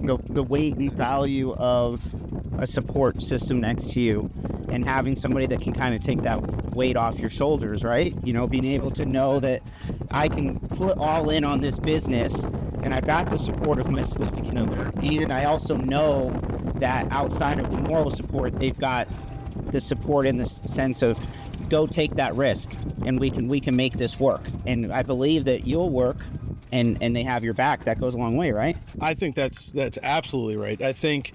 [SPEAKER 2] the weight and value of a support system next to you and having somebody that can kind of take that weight off your shoulders, right? Being able to know that I can put all in on this business and I've got the support of my significant other, and I also know that outside of the moral support, they've got the support in the sense of go take that risk and we can make this work. And I believe that you'll work and they have your back. That goes a long way, right?
[SPEAKER 1] I think that's absolutely right. I think,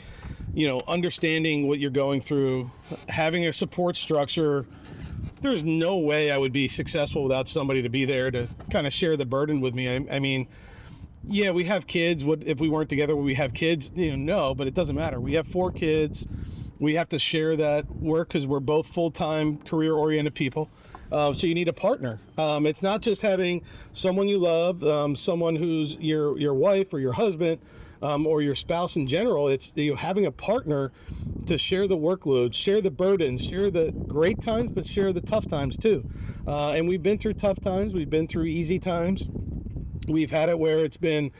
[SPEAKER 1] understanding what you're going through, having a support structure, there's no way I would be successful without somebody to be there to kind of share the burden with me. I mean, yeah, we have kids. What if we weren't together, would we have kids? No, but it doesn't matter. We have 4 kids. We have to share that work because we're both full-time, career-oriented people. So you need a partner. It's not just having someone you love, someone who's your wife or your husband or your spouse in general. It's having a partner to share the workload, share the burdens, share the great times, but share the tough times too. And we've been through tough times. We've been through easy times. We've had it where it's been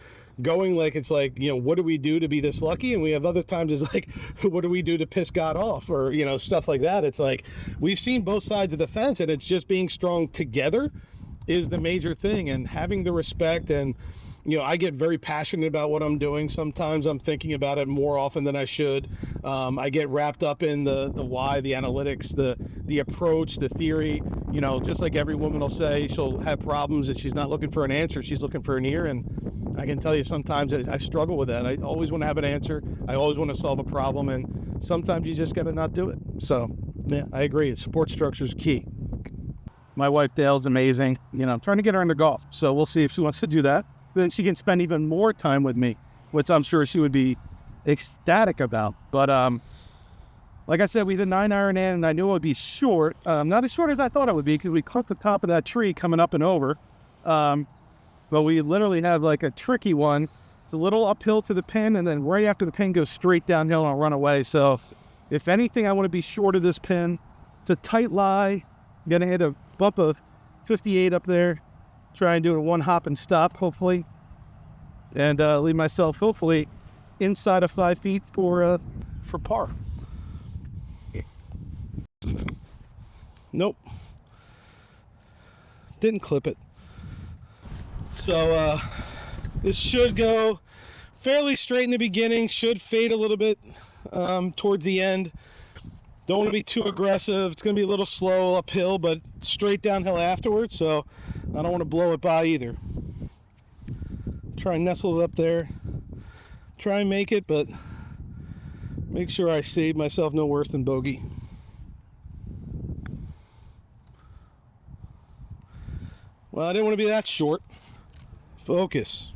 [SPEAKER 1] going like it's like, what do we do to be this lucky? And we have other times it's like, what do we do to piss God off? Or, stuff like that. It's like, we've seen both sides of the fence, and it's just being strong together is the major thing, and having the respect. And, I get very passionate about what I'm doing. Sometimes I'm thinking about it more often than I should. I get wrapped up in the why, the analytics, the approach, the theory. Just like every woman will say, she'll have problems and she's not looking for an answer, she's looking for an ear. And I can tell you sometimes I struggle with that. I always want to have an answer. I always want to solve a problem, and sometimes you just got to not do it. So yeah, I agree. Support structure is key. My wife Dale's amazing. I'm trying to get her into golf, so we'll see if she wants to do that. Then she can spend even more time with me, which I'm sure she would be ecstatic about. But like I said, we did 9-iron in, and I knew it would be short. Not as short as I thought it would be because we caught the top of that tree coming up and over. But we literally have like a tricky one. It's a little uphill to the pin, and then right after the pin goes straight downhill and I'll run away. So if anything, I want to be short of this pin. It's a tight lie. I'm going to hit a bump of 58 up there. Try and do a one hop and stop, hopefully. And leave myself, hopefully, inside of 5 feet for par. Nope. Didn't clip it. So this should go fairly straight in the beginning, should fade a little bit towards the end. Don't want to be too aggressive. It's going to be a little slow uphill, but straight downhill afterwards, so I don't want to blow it by either. Try and nestle it up there. Try and make it, but make sure I save myself no worse than bogey. Well, I didn't want to be that short. Focus.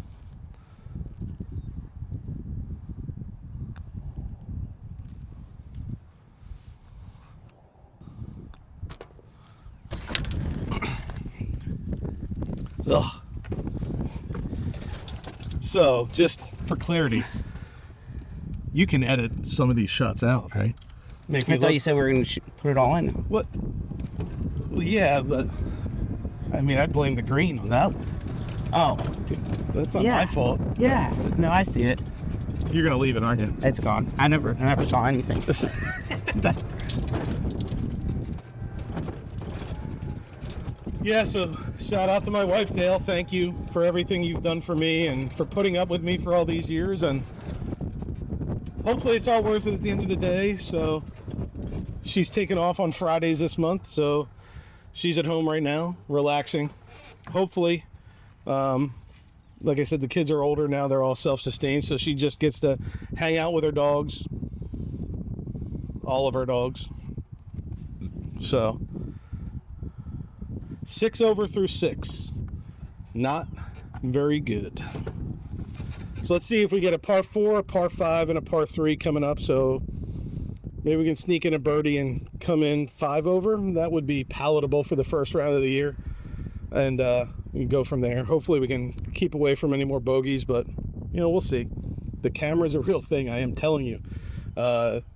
[SPEAKER 1] Ugh. So, just for clarity, you can edit some of these shots out, right?
[SPEAKER 2] I thought you said we were going to put it all in.
[SPEAKER 1] What? Well, yeah, but I mean, I'd blame the green on that one.
[SPEAKER 2] Oh.
[SPEAKER 1] That's not my fault.
[SPEAKER 2] Yeah. No, I see it.
[SPEAKER 1] You're going to leave it, aren't you?
[SPEAKER 2] It's gone. I never saw anything.
[SPEAKER 1] Yeah, so shout out to my wife, Dale. Thank you for everything you've done for me and for putting up with me for all these years. And hopefully it's all worth it at the end of the day. So she's taken off on Fridays this month. So she's at home right now, relaxing. Hopefully, like I said, the kids are older now. They're all self-sustained. So she just gets to hang out with her dogs. All of her dogs. So 6 over through 6. Not very good. So let's see if we get a par 4, a par 5, and a par 3 coming up. So maybe we can sneak in a birdie and come in 5 over. That would be palatable for the first round of the year. and we can go from there. Hopefully we can keep away from any more bogeys, but we'll see. The camera's a real thing, I am telling you.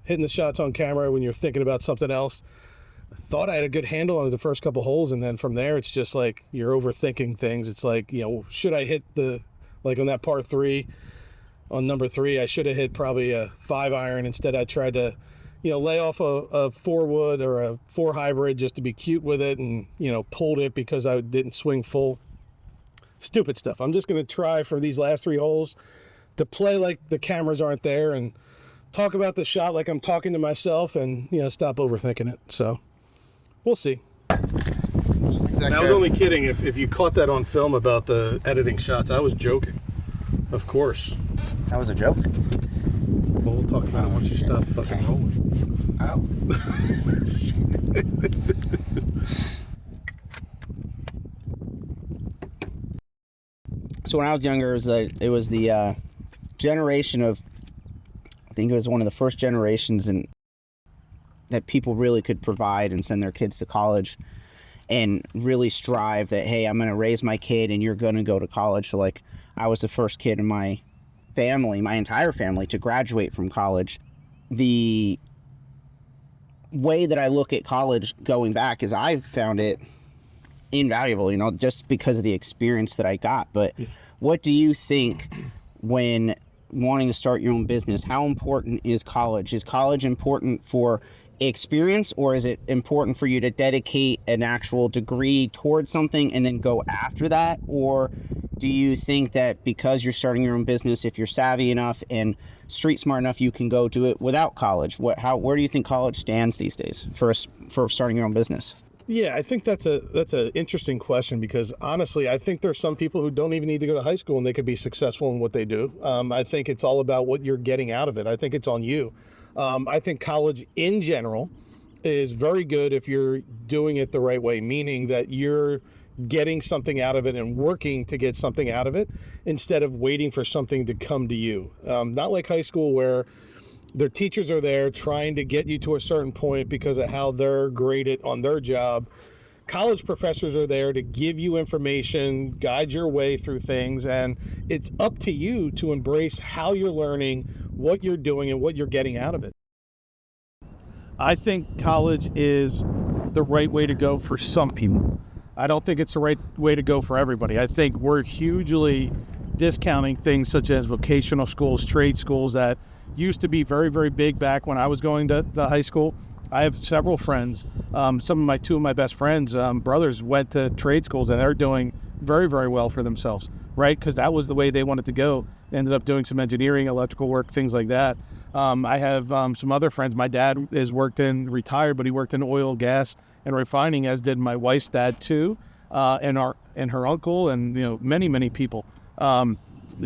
[SPEAKER 1] Hitting the shots on camera when you're thinking about something else. I thought I had a good handle on the first couple holes, and then from there it's just like you're overthinking things. It's like, should I hit like on that par 3 on number 3, I should have hit probably a 5-iron. Instead I tried to lay off a 4-wood or a 4 hybrid just to be cute with it, and pulled it because I didn't swing full. Stupid stuff. I'm just going to try for these last 3 holes to play like the cameras aren't there and talk about the shot like I'm talking to myself, and stop overthinking it. So we'll see. I was only kidding. If you caught that on film about the editing shots, I was joking. Of course.
[SPEAKER 2] That was a joke?
[SPEAKER 1] Well, we'll talk about it once you stop fucking rolling.
[SPEAKER 2] Oh. So when I was younger, it was the generation of, I think it was one of the first generations that people really could provide and send their kids to college and really strive that, hey, I'm going to raise my kid and you're going to go to college. So like, I was the first kid in my family, my entire family, to graduate from college. The way that I look at college going back is I've found it invaluable, just because of the experience that I got. But what do you think when wanting to start your own business? How important is college? Is college important for experience, or is it important for you to dedicate an actual degree towards something and then go after that? Or do you think that because you're starting your own business, if you're savvy enough and street smart enough, you can go do it without college? Where do you think college stands these days for starting your own business?
[SPEAKER 1] Yeah, I think that's an interesting question, because honestly, I think there's some people who don't even need to go to high school and they could be successful in what they do. I think it's all about what you're getting out of it. I think it's on you. I think college in general is very good if you're doing it the right way, meaning that you're getting something out of it and working to get something out of it instead of waiting for something to come to you. Not like high school, where their teachers are there trying to get you to a certain point because of how they're graded on their job. College professors are there to give you information, guide your way through things, and it's up to you to embrace how you're learning, what you're doing, and what you're getting out of it. I think college is the right way to go for some people. I don't think it's the right way to go for everybody. I think we're hugely discounting things such as vocational schools, trade schools that used to be very, very big back when I was going to the high school. I have several friends. Two of my best friends, brothers, went to trade schools, and they're doing very, very well for themselves, right? Because that was the way they wanted to go. They ended up doing some engineering, electrical work, things like that. I have some other friends. My dad retired, but he worked in oil, gas, and refining, as did my wife's dad too, and her uncle, and many, many people.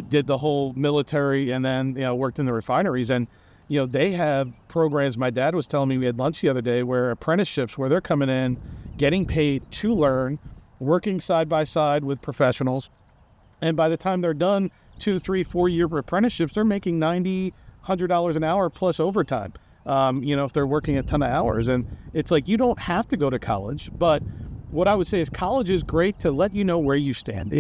[SPEAKER 1] Did the whole military, and then worked in the refineries, and they have programs. My dad was telling me, we had lunch the other day, where apprenticeships, where they're coming in, getting paid to learn, working side by side with professionals, and by the time they're done, 2, 3, 4 year apprenticeships, they're making $90, $100 an hour plus overtime. If they're working a ton of hours. And it's like, you don't have to go to college, but what I would say is college is great to let you know where you stand.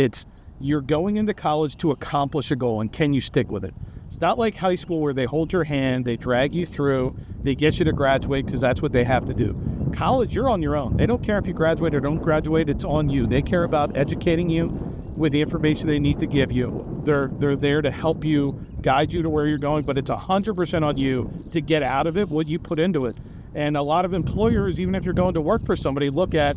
[SPEAKER 1] You're going into college to accomplish a goal, and can you stick with it? It's not like high school where they hold your hand, they drag you through, they get you to graduate because that's what they have to do. College, you're on your own. They don't care if you graduate or don't graduate, it's on you. They care about educating you with the information they need to give you. They're there to help you, guide you to where you're going, but it's 100% on you to get out of it what you put into it. And a lot of employers, even if you're going to work for somebody, look at,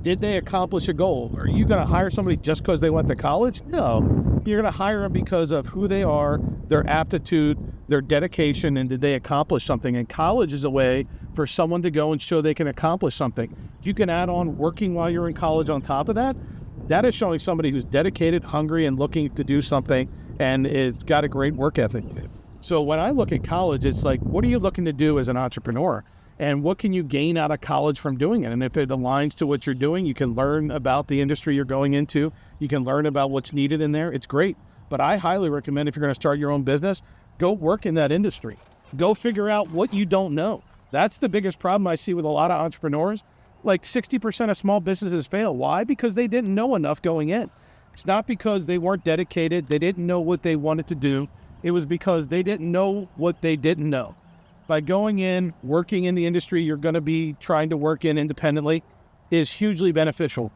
[SPEAKER 1] did they accomplish a goal? Are you going to hire somebody just because they went to college? No. You're going to hire them because of who they are, their aptitude, their dedication, and did they accomplish something? And college is a way for someone to go and show they can accomplish something. If you can add on working while you're in college on top of that, that is showing somebody who's dedicated, hungry, and looking to do something, and is got a great work ethic. So when I look at college, it's like, what are you looking to do as an entrepreneur? And what can you gain out of college from doing it? And if it aligns to what you're doing, you can learn about the industry you're going into. You can learn about what's needed in there. It's great. But I highly recommend, if you're going to start your own business, go work in that industry. Go figure out what you don't know. That's the biggest problem I see with a lot of entrepreneurs. like 60% of small businesses fail. Why? Because they didn't know enough going in. It's not because they weren't dedicated. They didn't know what they wanted to do. It was because they didn't know what they didn't know. By going in, working in the industry you're going to be trying to work in independently is hugely beneficial.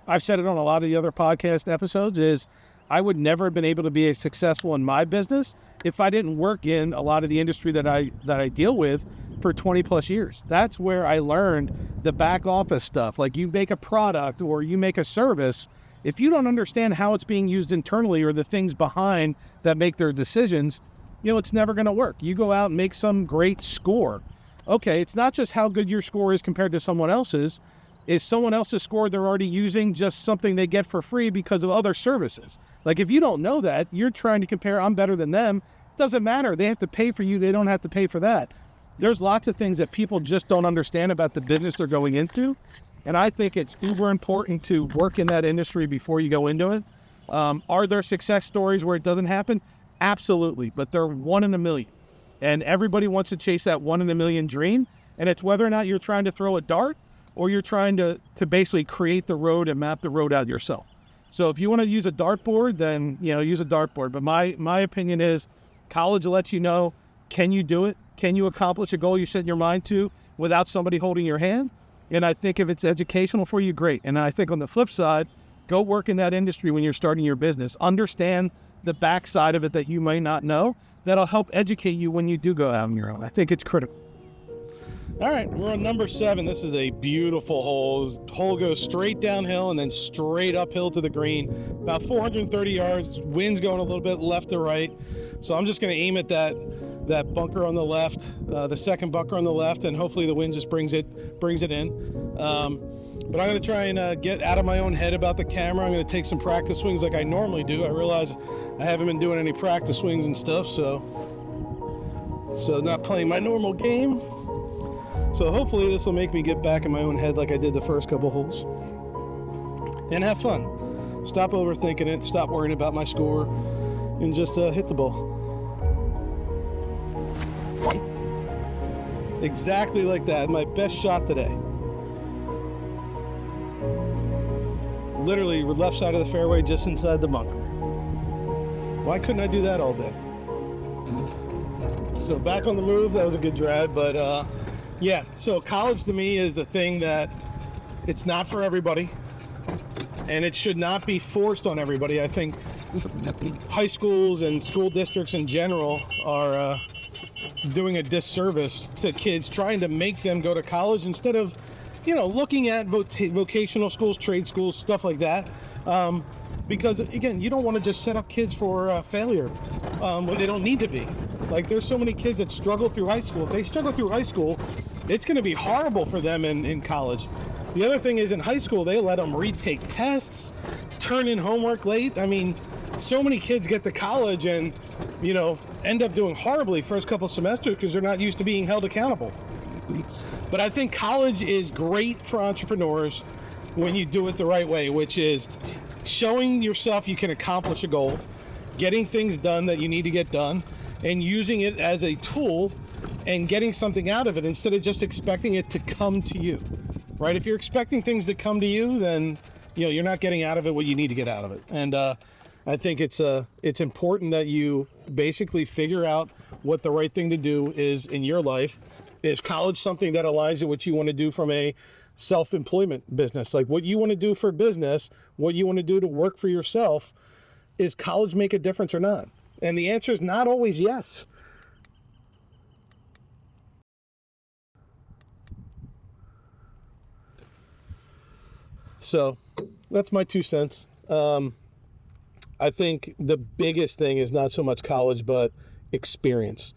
[SPEAKER 1] I've said it on a lot of the other podcast episodes, is I would never have been able to be as successful in my business if I didn't work in a lot of the industry that I deal with for 20 plus years. That's where I learned the back office stuff. Like, you make a product or you make a service, if you don't understand how it's being used internally or the things behind that make their decisions, it's never going to work. You go out and make some great score. Okay, it's not just how good your score is compared to someone else's. Is someone else's score they're already using just something they get for free because of other services? Like, if you don't know that, you're trying to compare, I'm better than them. Doesn't matter. They have to pay for you. They don't have to pay for that. There's lots of things that people just don't understand about the business they're going into. And I think it's uber important to work in that industry before you go into it. Are there success stories where it doesn't happen? Absolutely. But they're 1 in a million. And everybody wants to chase that 1 in a million dream. And it's whether or not you're trying to throw a dart or you're trying to basically create the road and map the road out yourself. So if you want to use a dartboard, then, use a dartboard. But my opinion is college lets you know, can you do it? Can you accomplish a goal you set your mind to without somebody holding your hand? And I think if it's educational for you, great. And I think on the flip side, go work in that industry when you're starting your business. Understand the backside of it that you may not know. That'll help educate you when you do go out on your own. I think it's critical.
[SPEAKER 3] All right, we're on number 7. This is a beautiful hole. Hole goes straight downhill and then straight uphill to the green. About 430 yards. Wind's going a little bit left to right. So I'm just going to aim at that bunker on the left, the second bunker on the left, and hopefully the wind just brings it in. But I'm going to try and get out of my own head about the camera. I'm going to take some practice swings like I normally do. I realize I haven't been doing any practice swings and stuff, so not playing my normal game. So hopefully this will make me get back in my own head like I did the first couple holes. And have fun. Stop overthinking it, stop worrying about my score, and just hit the ball. Exactly like that. My best shot today. Literally left side of the fairway, just inside the bunker. Why couldn't I do that all day? So back on the move, that was a good drive, but yeah, so college to me is a thing that it's not for everybody, and it should not be forced on everybody. I think high schools and school districts in general are doing a disservice to kids, trying to make them go to college instead of, looking at vocational schools, trade schools, stuff like that. Because, again, you don't want to just set up kids for failure when they don't need to be. Like, there's so many kids that struggle through high school. If they struggle through high school, it's going to be horrible for them in college. The other thing is, in high school, they let them retake tests, turn in homework late. I mean, so many kids get to college and, end up doing horribly first couple semesters because they're not used to being held accountable. But I think college is great for entrepreneurs when you do it the right way, which is showing yourself you can accomplish a goal, getting things done that you need to get done, and using it as a tool and getting something out of it instead of just expecting it to come to you, right? If you're expecting things to come to you, then you're not getting out of it what you need to get out of it. And I think it's important that you basically figure out what the right thing to do is in your life. Is college something that aligns with what you want to do from a self-employment business? Like, what you want to do for business, what you want to do to work for yourself, is college make a difference or not? And the answer is not always yes. So that's my 2 cents. I think the biggest thing is not so much college, but experience.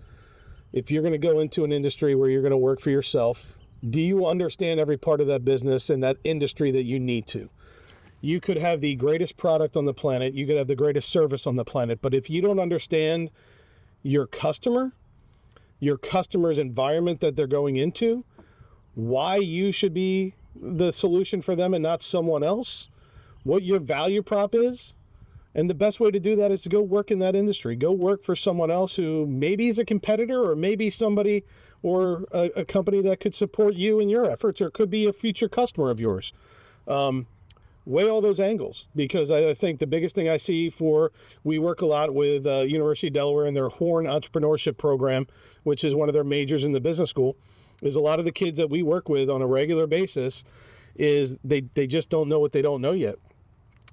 [SPEAKER 3] If you're going to go into an industry where you're going to work for yourself, do you understand every part of that business and that industry that you need to? You could have the greatest product on the planet, you could have the greatest service on the planet, but if you don't understand your customer's environment that they're going into, why you should be the solution for them and not someone else, what your value prop is, And the best way to do that is to go work in that industry. Go work for someone else who maybe is a competitor, or maybe somebody or a company that could support you in your efforts, or could be a future customer of yours. Weigh all those angles, because I think the biggest thing I see we work a lot with University of Delaware and their Horn Entrepreneurship Program, which is one of their majors in the business school, is a lot of the kids that we work with on a regular basis is they just don't know what they don't know yet.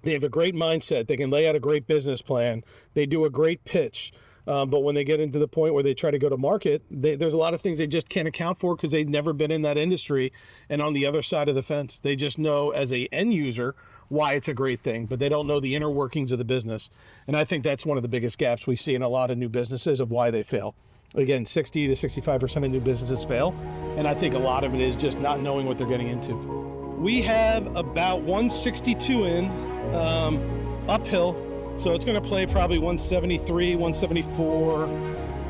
[SPEAKER 3] They have a great mindset. They can lay out a great business plan. They do a great pitch. But when they get into the point where they try to go to market, there's a lot of things they just can't account for because they've never been in that industry and on the other side of the fence. They just know as a end user why it's a great thing, but they don't know the inner workings of the business. And I think that's one of the biggest gaps we see in a lot of new businesses of why they fail. Again, 60 to 65% of new businesses fail. And I think a lot of it is just not knowing what they're getting into. We have about 162 in uphill. So it's going to play probably 173, 174.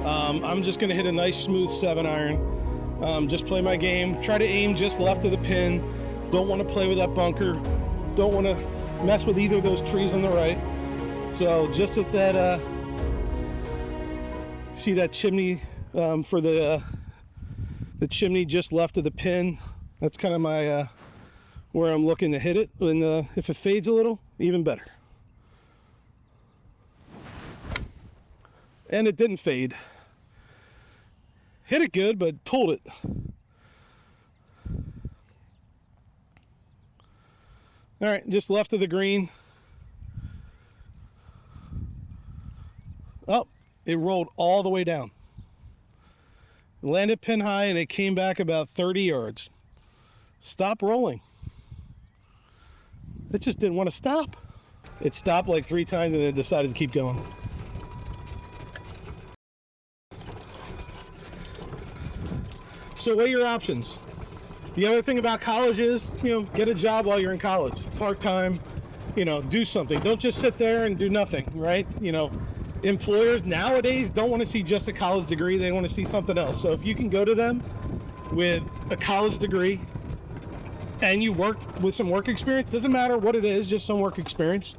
[SPEAKER 3] I'm just going to hit a nice smooth 7-iron. Just play my game. Try to aim just left of the pin. Don't want to play with that bunker. Don't want to mess with either of those trees on the right. So just at that, see that chimney for the chimney just left of the pin. That's kind of my where I'm looking to hit it. And if it fades a little, even better. And it didn't fade. Hit it good, but pulled it. All right, just left of the green. Oh, it rolled all the way down. It landed pin high and it came back about 30 yards. Stop rolling. It just didn't want to stop. It stopped like 3 times and then decided to keep going. So weigh your options. The other thing about college is, get a job while you're in college. Part-time, do something. Don't just sit there and do nothing, right? Employers nowadays don't want to see just a college degree. They want to see something else. So if you can go to them with a college degree and you work with some work experience, doesn't matter what it is, just some work experience,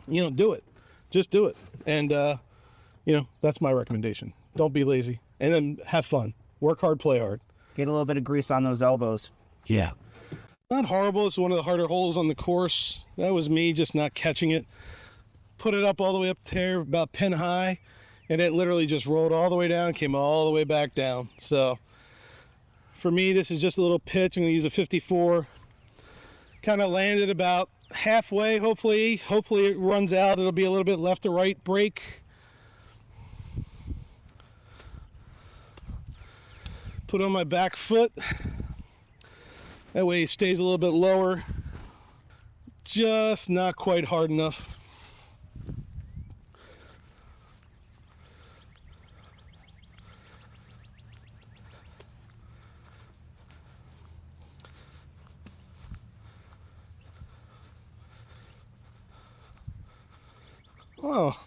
[SPEAKER 3] do it. Just do it. And, that's my recommendation. Don't be lazy. And then have fun. Work hard, play hard.
[SPEAKER 2] Get a little bit of grease on those elbows.
[SPEAKER 3] Yeah. Not horrible. It's one of the harder holes on the course. That was me just not catching it. Put it up all the way up there, about pin high, and it literally just rolled all the way down, came all the way back down. So for me, this is just a little pitch. I'm going to use a 54. Kind of landed about halfway, hopefully. Hopefully it runs out. It'll be a little bit left to right break. Put on my back foot. That way it stays a little bit lower. Just not quite hard enough. Oh.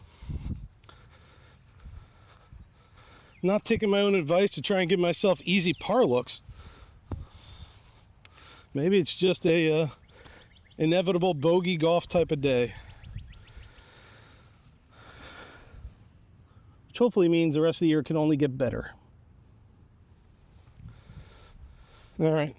[SPEAKER 3] Not taking my own advice to try and give myself easy par looks. Maybe it's just a inevitable bogey golf type of day. Which hopefully means the rest of the year can only get better. All right.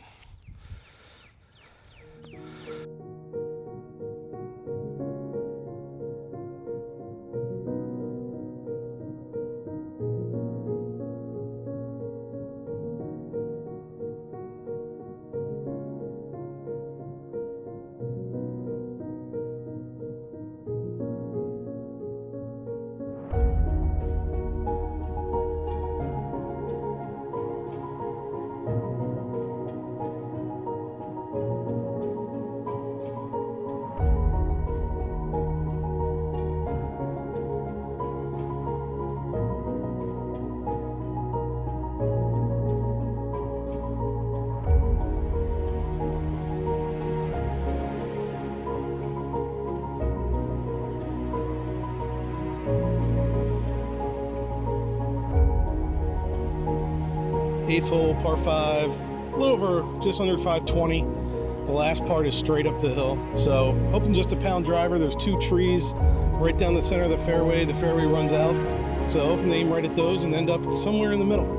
[SPEAKER 3] Eighth hole, par 5, a little over, just under 520. The last part is straight up the hill. So hoping just a pound driver. There's 2 trees right down the center of the fairway. The fairway runs out. So open the aim right at those and end up somewhere in the middle.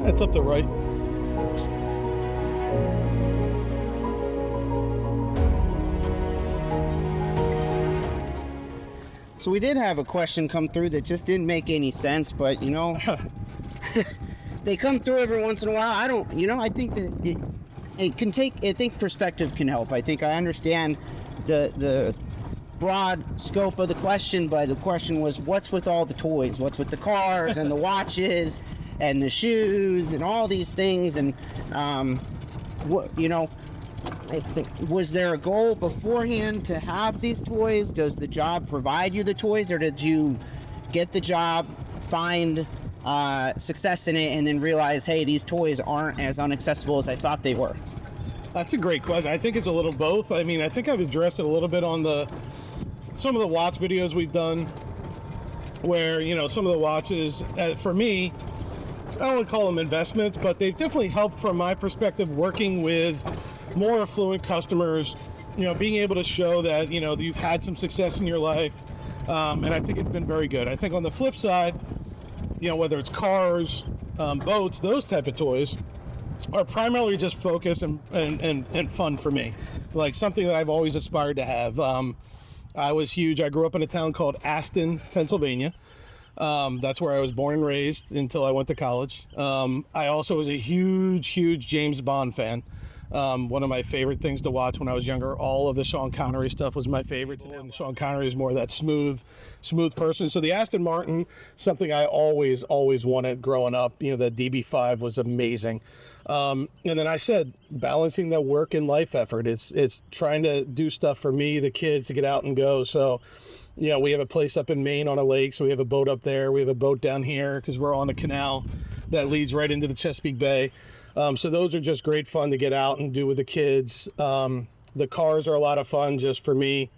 [SPEAKER 3] That's up the right.
[SPEAKER 2] So we did have a question come through that just didn't make any sense, but you know, they come through every once in a while. I think that it can take, I think perspective can help. I think I understand the broad scope of the question, but the question was, what's with all the toys? What's with the cars and the watches and the shoes and all these things? And, was there a goal beforehand to have these toys? Does the job provide you the toys, or did you get the job, find success in it, and then realize, hey, these toys aren't as inaccessible as I thought they were?
[SPEAKER 3] That's a great question. I think it's a little both. I mean, I think I've addressed it a little bit on some of the watch videos we've done, where, you know, some of the watches, for me, I don't want to call them investments, but they've definitely helped from my perspective working with more affluent customers, you know, being able to show that, you know, you've had some success in your life. And I think it's been very good. I think on the flip side, you know, whether it's cars, boats, those type of toys are primarily just focus and fun for me. Like something that I've always aspired to have. I was huge. I grew up in a town called Aston, Pennsylvania. That's where I was born and raised until I went to college. I also was a huge James Bond fan. One of my favorite things to watch when I was younger, all of the Sean Connery stuff was my favorite. And Sean Connery is more of that smooth person. So the Aston Martin, something I always wanted growing up. You know, the DB5 was amazing. And then I said, balancing the work and life effort. It's trying to do stuff for me, the kids, to get out and go. So, you know, we have a place up in Maine on a lake, so we have a boat up there. We have a boat down here because we're on a canal that leads right into the Chesapeake Bay. So those are just great fun to get out and do with the kids. The cars are a lot of fun just for me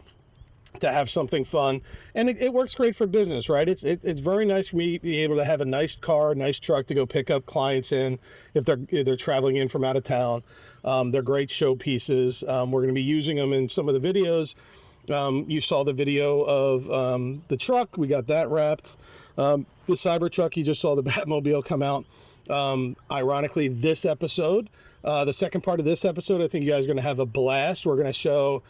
[SPEAKER 3] to have something fun, and it works great for business, right? It's very nice for me to be able to have a nice car, nice truck to go pick up clients in if they're traveling in from out of town. They're great showpieces. We're going to be using them in some of the videos. You saw the video of the truck. We got that wrapped. The Cybertruck, you just saw the Batmobile come out. Ironically, this episode, the second part of this episode, I think you guys are going to have a blast. We're going to show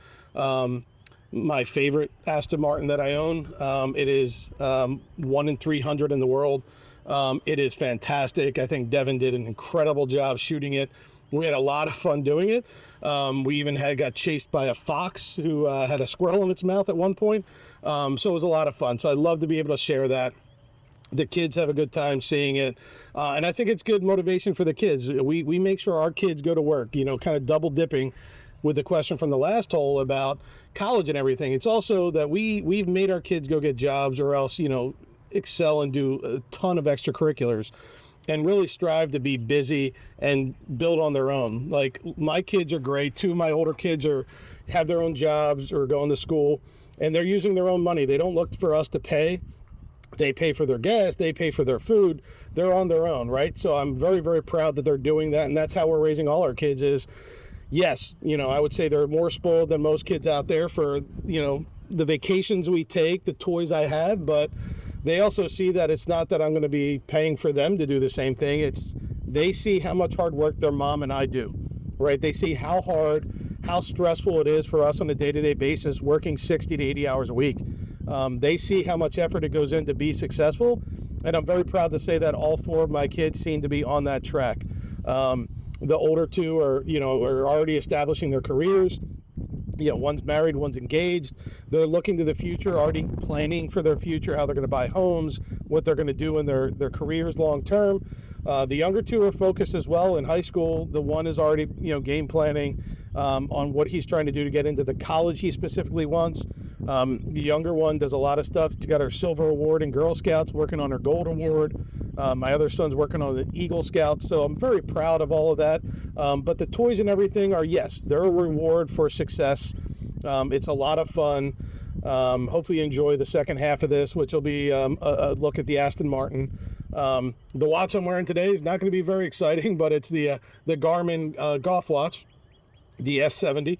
[SPEAKER 3] my favorite Aston Martin that I own. It is 1 in 300 in the world. It is fantastic. I think Devin did an incredible job shooting it. We had a lot of fun doing it. We even got chased by a fox who had a squirrel in its mouth at one point. So it was a lot of fun. So I'd love to be able to share that. The kids have a good time seeing it. And I think it's good motivation for the kids. We make sure our kids go to work, you know, kind of double dipping with the question from the last hole about college and everything. It's also that we've made our kids go get jobs or else, you know, excel and do a ton of extracurriculars and really strive to be busy and build on their own. Like, my kids are great. 2 of my older kids have their own jobs or going to school, and they're using their own money. They don't look for us to pay. They pay for their gas, they pay for their food, they're on their own, right? So I'm very, very proud that they're doing that, and that's how we're raising all our kids is, yes, you know, I would say they're more spoiled than most kids out there for, you know, the vacations we take, the toys I have, but they also see that it's not that I'm going to be paying for them to do the same thing. It's they see how much hard work their mom and I do, right? They see how hard, how stressful it is for us on a day-to-day basis, working 60 to 80 hours a week. They see how much effort it goes in to be successful, and I'm very proud to say that all 4 of my kids seem to be on that track. The older 2 are already establishing their careers. You know, one's married, one's engaged. They're looking to the future, already planning for their future, how they're going to buy homes, what they're going to do in their careers long term. The younger 2 are focused as well in high school. The one is already, you know, game planning on what he's trying to do to get into the college he specifically wants. The younger one does a lot of stuff. She got her silver award in Girl Scouts, working on her gold award. My other son's working on the Eagle Scouts, so I'm very proud of all of that. But the toys and everything are, yes, they're a reward for success. It's a lot of fun. Hopefully you enjoy the second half of this, which will be a look at the Aston Martin. The watch I'm wearing today is not going to be very exciting, but it's the Garmin golf watch, the S70.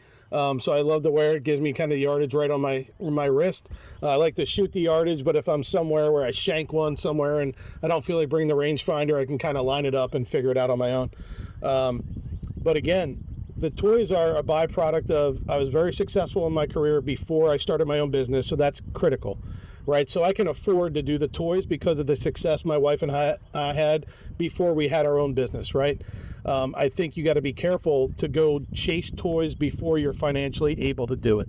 [SPEAKER 3] So I love to wear it. It gives me kind of yardage right on my wrist. I like to shoot the yardage, but if I'm somewhere where I shank one somewhere and I don't feel like bringing the rangefinder, I can kind of line it up and figure it out on my own. But again, the toys are a byproduct of, I was very successful in my career before I started my own business, so that's critical, right? So I can afford to do the toys because of the success my wife and I had before we had our own business, right? I think you got to be careful to go chase toys before you're financially able to do it,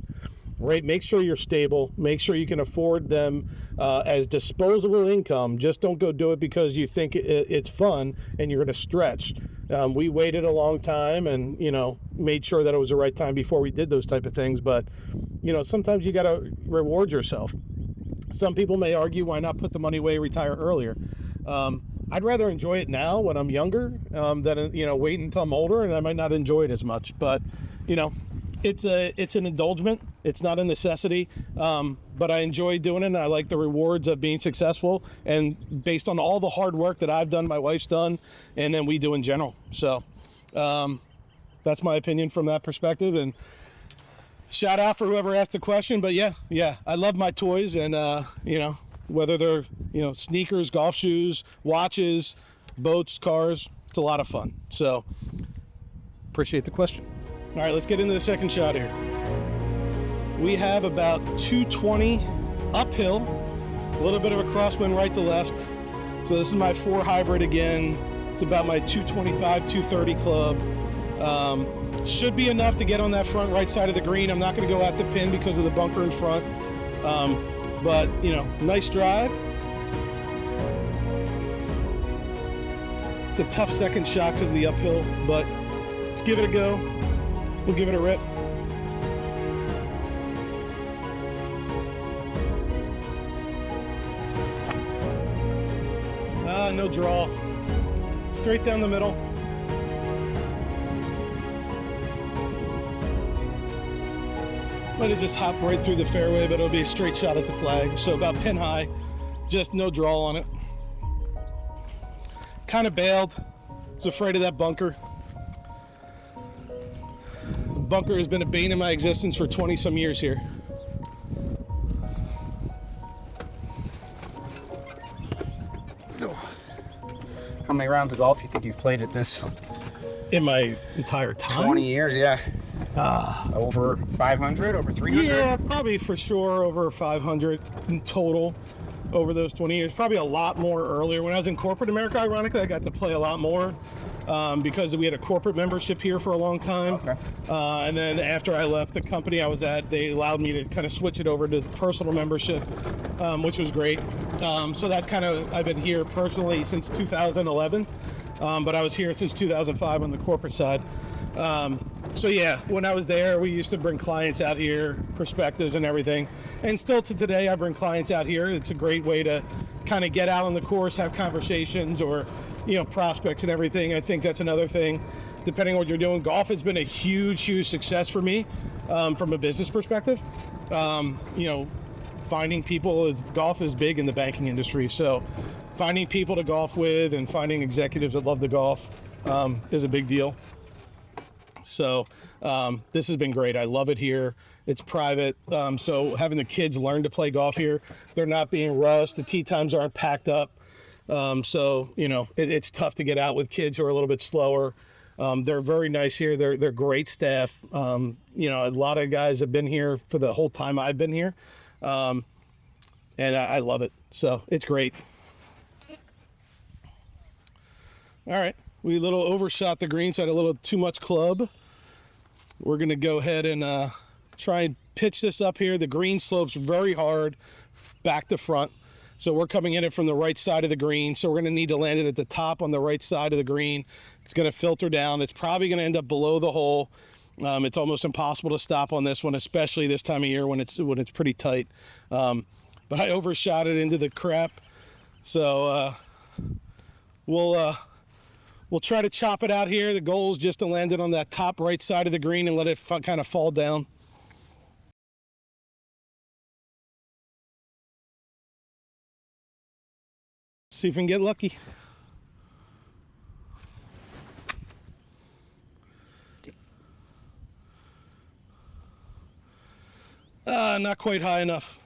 [SPEAKER 3] right? Make sure you're stable. Make sure you can afford them as disposable income. Just don't go do it because you think it's fun and you're going to stretch. We waited a long time and, made sure that it was the right time before we did those type of things. But, sometimes you got to reward yourself. Some people may argue, why not put the money away, retire earlier? I'd rather enjoy it now when I'm younger than, wait until I'm older and I might not enjoy it as much. But, it's an indulgence. It's not a necessity, but I enjoy doing it, and I like the rewards of being successful, and based on all the hard work that I've done, my wife's done, and then we do in general. So that's my opinion from that perspective, and shout out for whoever asked the question. But yeah, I love my toys, and whether they're sneakers, golf shoes, watches, boats, cars, it's a lot of fun. So appreciate the question. All right, let's get into the second shot here. We have about 220 uphill, a little bit of a crosswind right to left. So this is my 4 hybrid again. It's about my 225, 230 club. Should be enough to get on that front right side of the green. I'm not going to go at the pin because of the bunker in front. But, nice drive. It's a tough second shot because of the uphill, but let's give it a go. We'll give it a rip. No draw. Straight down the middle. Might have just hopped right through the fairway, but it'll be a straight shot at the flag. So about pin high, just no draw on it. Kind of bailed. Was afraid of that bunker. The bunker has been a bane in my existence for 20 some years here.
[SPEAKER 2] How many rounds of golf you think you've played at this?
[SPEAKER 3] In my entire time?
[SPEAKER 2] 20 years, yeah. Over 500, over 300?
[SPEAKER 3] Yeah, probably for sure over 500 in total over those 20 years. Probably a lot more earlier. When I was in corporate America, ironically, I got to play a lot more because we had a corporate membership here for a long time.
[SPEAKER 2] Okay.
[SPEAKER 3] And then after I left the company I was at, they allowed me to kind of switch it over to personal membership, which was great. So that's kind of, I've been here personally since 2011, but I was here since 2005 on the corporate side. So yeah, when I was there, we used to bring clients out here, perspectives and everything. And still to today, I bring clients out here. It's a great way to kind of get out on the course, have conversations or, prospects and everything. I think that's another thing, depending on what you're doing. Golf has been a huge, huge success for me from a business perspective. Finding people, golf is big in the banking industry. So finding people to golf with and finding executives that love to golf is a big deal. So this has been great. I love it here. It's private. So having the kids learn to play golf here, they're not being rushed. The tee times aren't packed up. So, it's tough to get out with kids who are a little bit slower. They're very nice here. They're great staff. A lot of guys have been here for the whole time I've been here. And I love it. So it's great. All right. We a little overshot the green, so I had a little too much club. We're going to go ahead and try and pitch this up here. The green slopes very hard back to front. So we're coming in it from the right side of the green. So we're going to need to land it at the top on the right side of the green. It's going to filter down. It's probably going to end up below the hole. It's almost impossible to stop on this one, especially this time of year when it's pretty tight. But I overshot it into the crap. So we'll try to chop it out here. The goal is just to land it on that top right side of the green and let it kind of fall down. See if we can get lucky. Not quite high enough.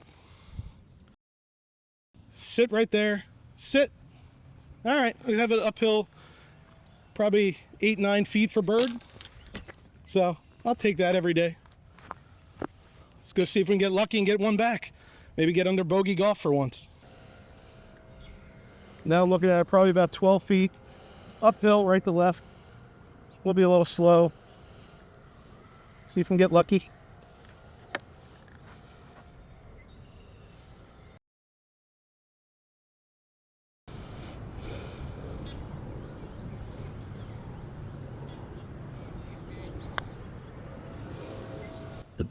[SPEAKER 3] Sit right there. Sit. All right, we have it uphill, probably 8-9 feet for bird. So I'll take that every day. Let's go see if we can get lucky and get one back. Maybe get under bogey golf for once.
[SPEAKER 1] Now looking at it, probably about 12 feet uphill, right to left. We'll be a little slow. See if we can get lucky.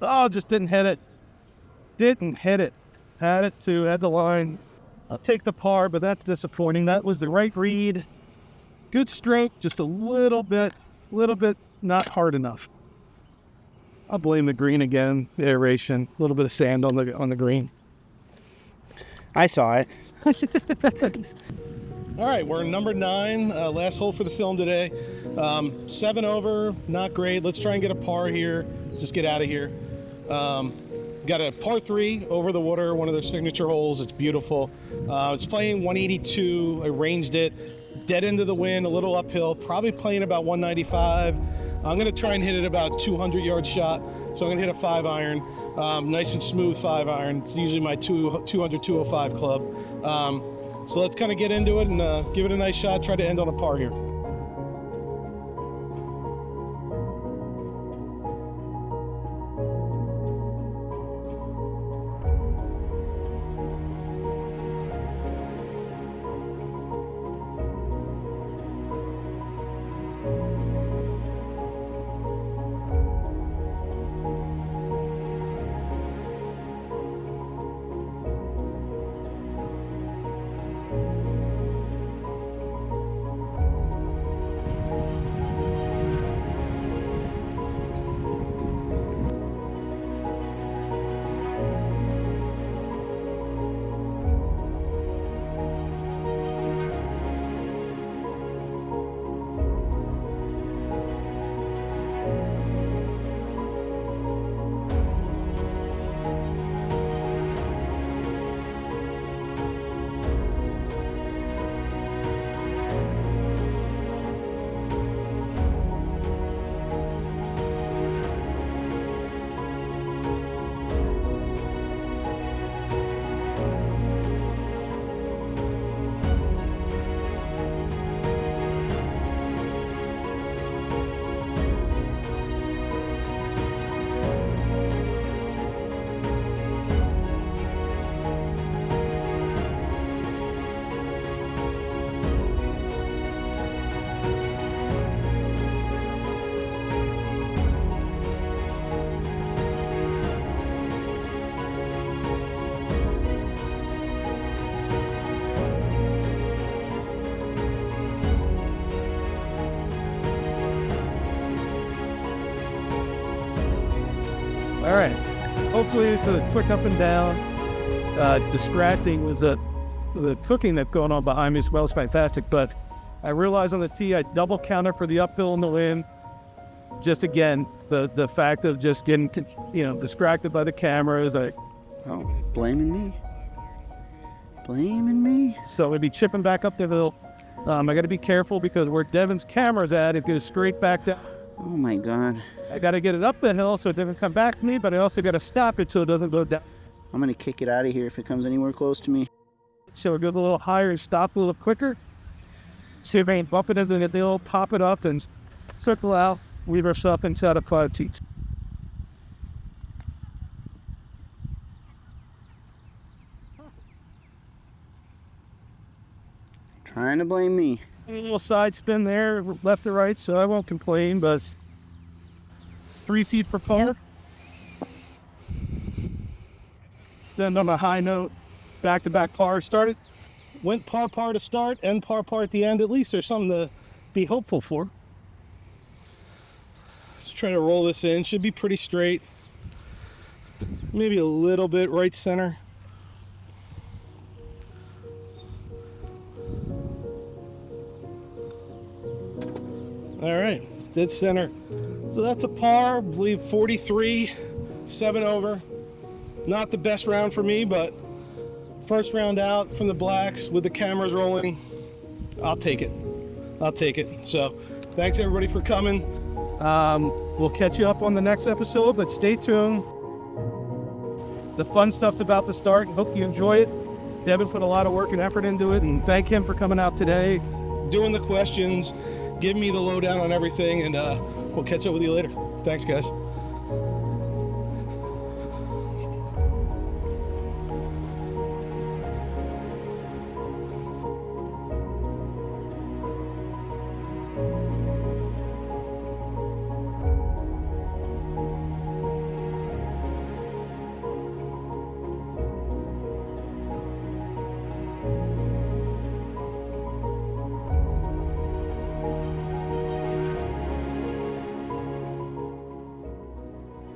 [SPEAKER 1] Oh, just didn't hit it. Didn't hit it. Had it too, had the line. I'll take the par, but that's disappointing. That was the right read. Good stroke, just a little bit not hard enough. I'll blame the green again, the aeration, a little bit of sand on the green.
[SPEAKER 2] I saw it.
[SPEAKER 3] All right, we're number 9, last hole for the film today. 7 over, not great. Let's try and get a par here. Just get out of here. Got a par 3 over the water, one of their signature holes. It's beautiful. It's playing 182. I ranged it, dead into the wind, a little uphill, probably playing about 195. I'm going to try and hit it about 200-yard shot. So I'm going to hit a 5-iron, nice and smooth 5-iron. It's usually my 200-205 club. So let's kind of get into it and give it a nice shot, try to end on a par here.
[SPEAKER 1] All right. Hopefully it's a quick up and down. Distracting was the cooking that's going on behind me as well. It's fantastic. But I realized on the tee I double counted for the uphill and the in. Just again, the fact of just getting distracted by the cameras.
[SPEAKER 2] Oh, blaming me? Blaming me?
[SPEAKER 1] So we'd be chipping back up the hill. I got to be careful because where Devin's camera's at, it goes straight back down.
[SPEAKER 2] Oh my God.
[SPEAKER 1] I got to get it up the hill so it doesn't come back to me, but I also got to stop it so it doesn't go down.
[SPEAKER 2] I'm going to kick it out of here if it comes anywhere close to me.
[SPEAKER 1] So we go a little higher and stop a little quicker. See if I ain't bump it as the hill, pop it up and circle out, weave ourselves inside of 5 tees.
[SPEAKER 2] Trying to blame me.
[SPEAKER 1] A little side spin there, left to right, so I won't complain, but 3 feet per par. Then on a high note, back-to-back par started. Went par to start and par at the end. At least there's something to be hopeful for. Let's try to roll this in. Should be pretty straight. Maybe a little bit right center.
[SPEAKER 3] All right, dead center. So that's a par, I believe 43, 7 over. Not the best round for me, but first round out from the blacks with the cameras rolling. I'll take it. So thanks everybody for coming.
[SPEAKER 1] We'll catch you up on the next episode, but stay tuned. The fun stuff's about to start. Hope you enjoy it. Devin put a lot of work and effort into it, and thank him for coming out today.
[SPEAKER 3] Doing the questions, give me the lowdown on everything, and we'll catch up with you later. Thanks, guys.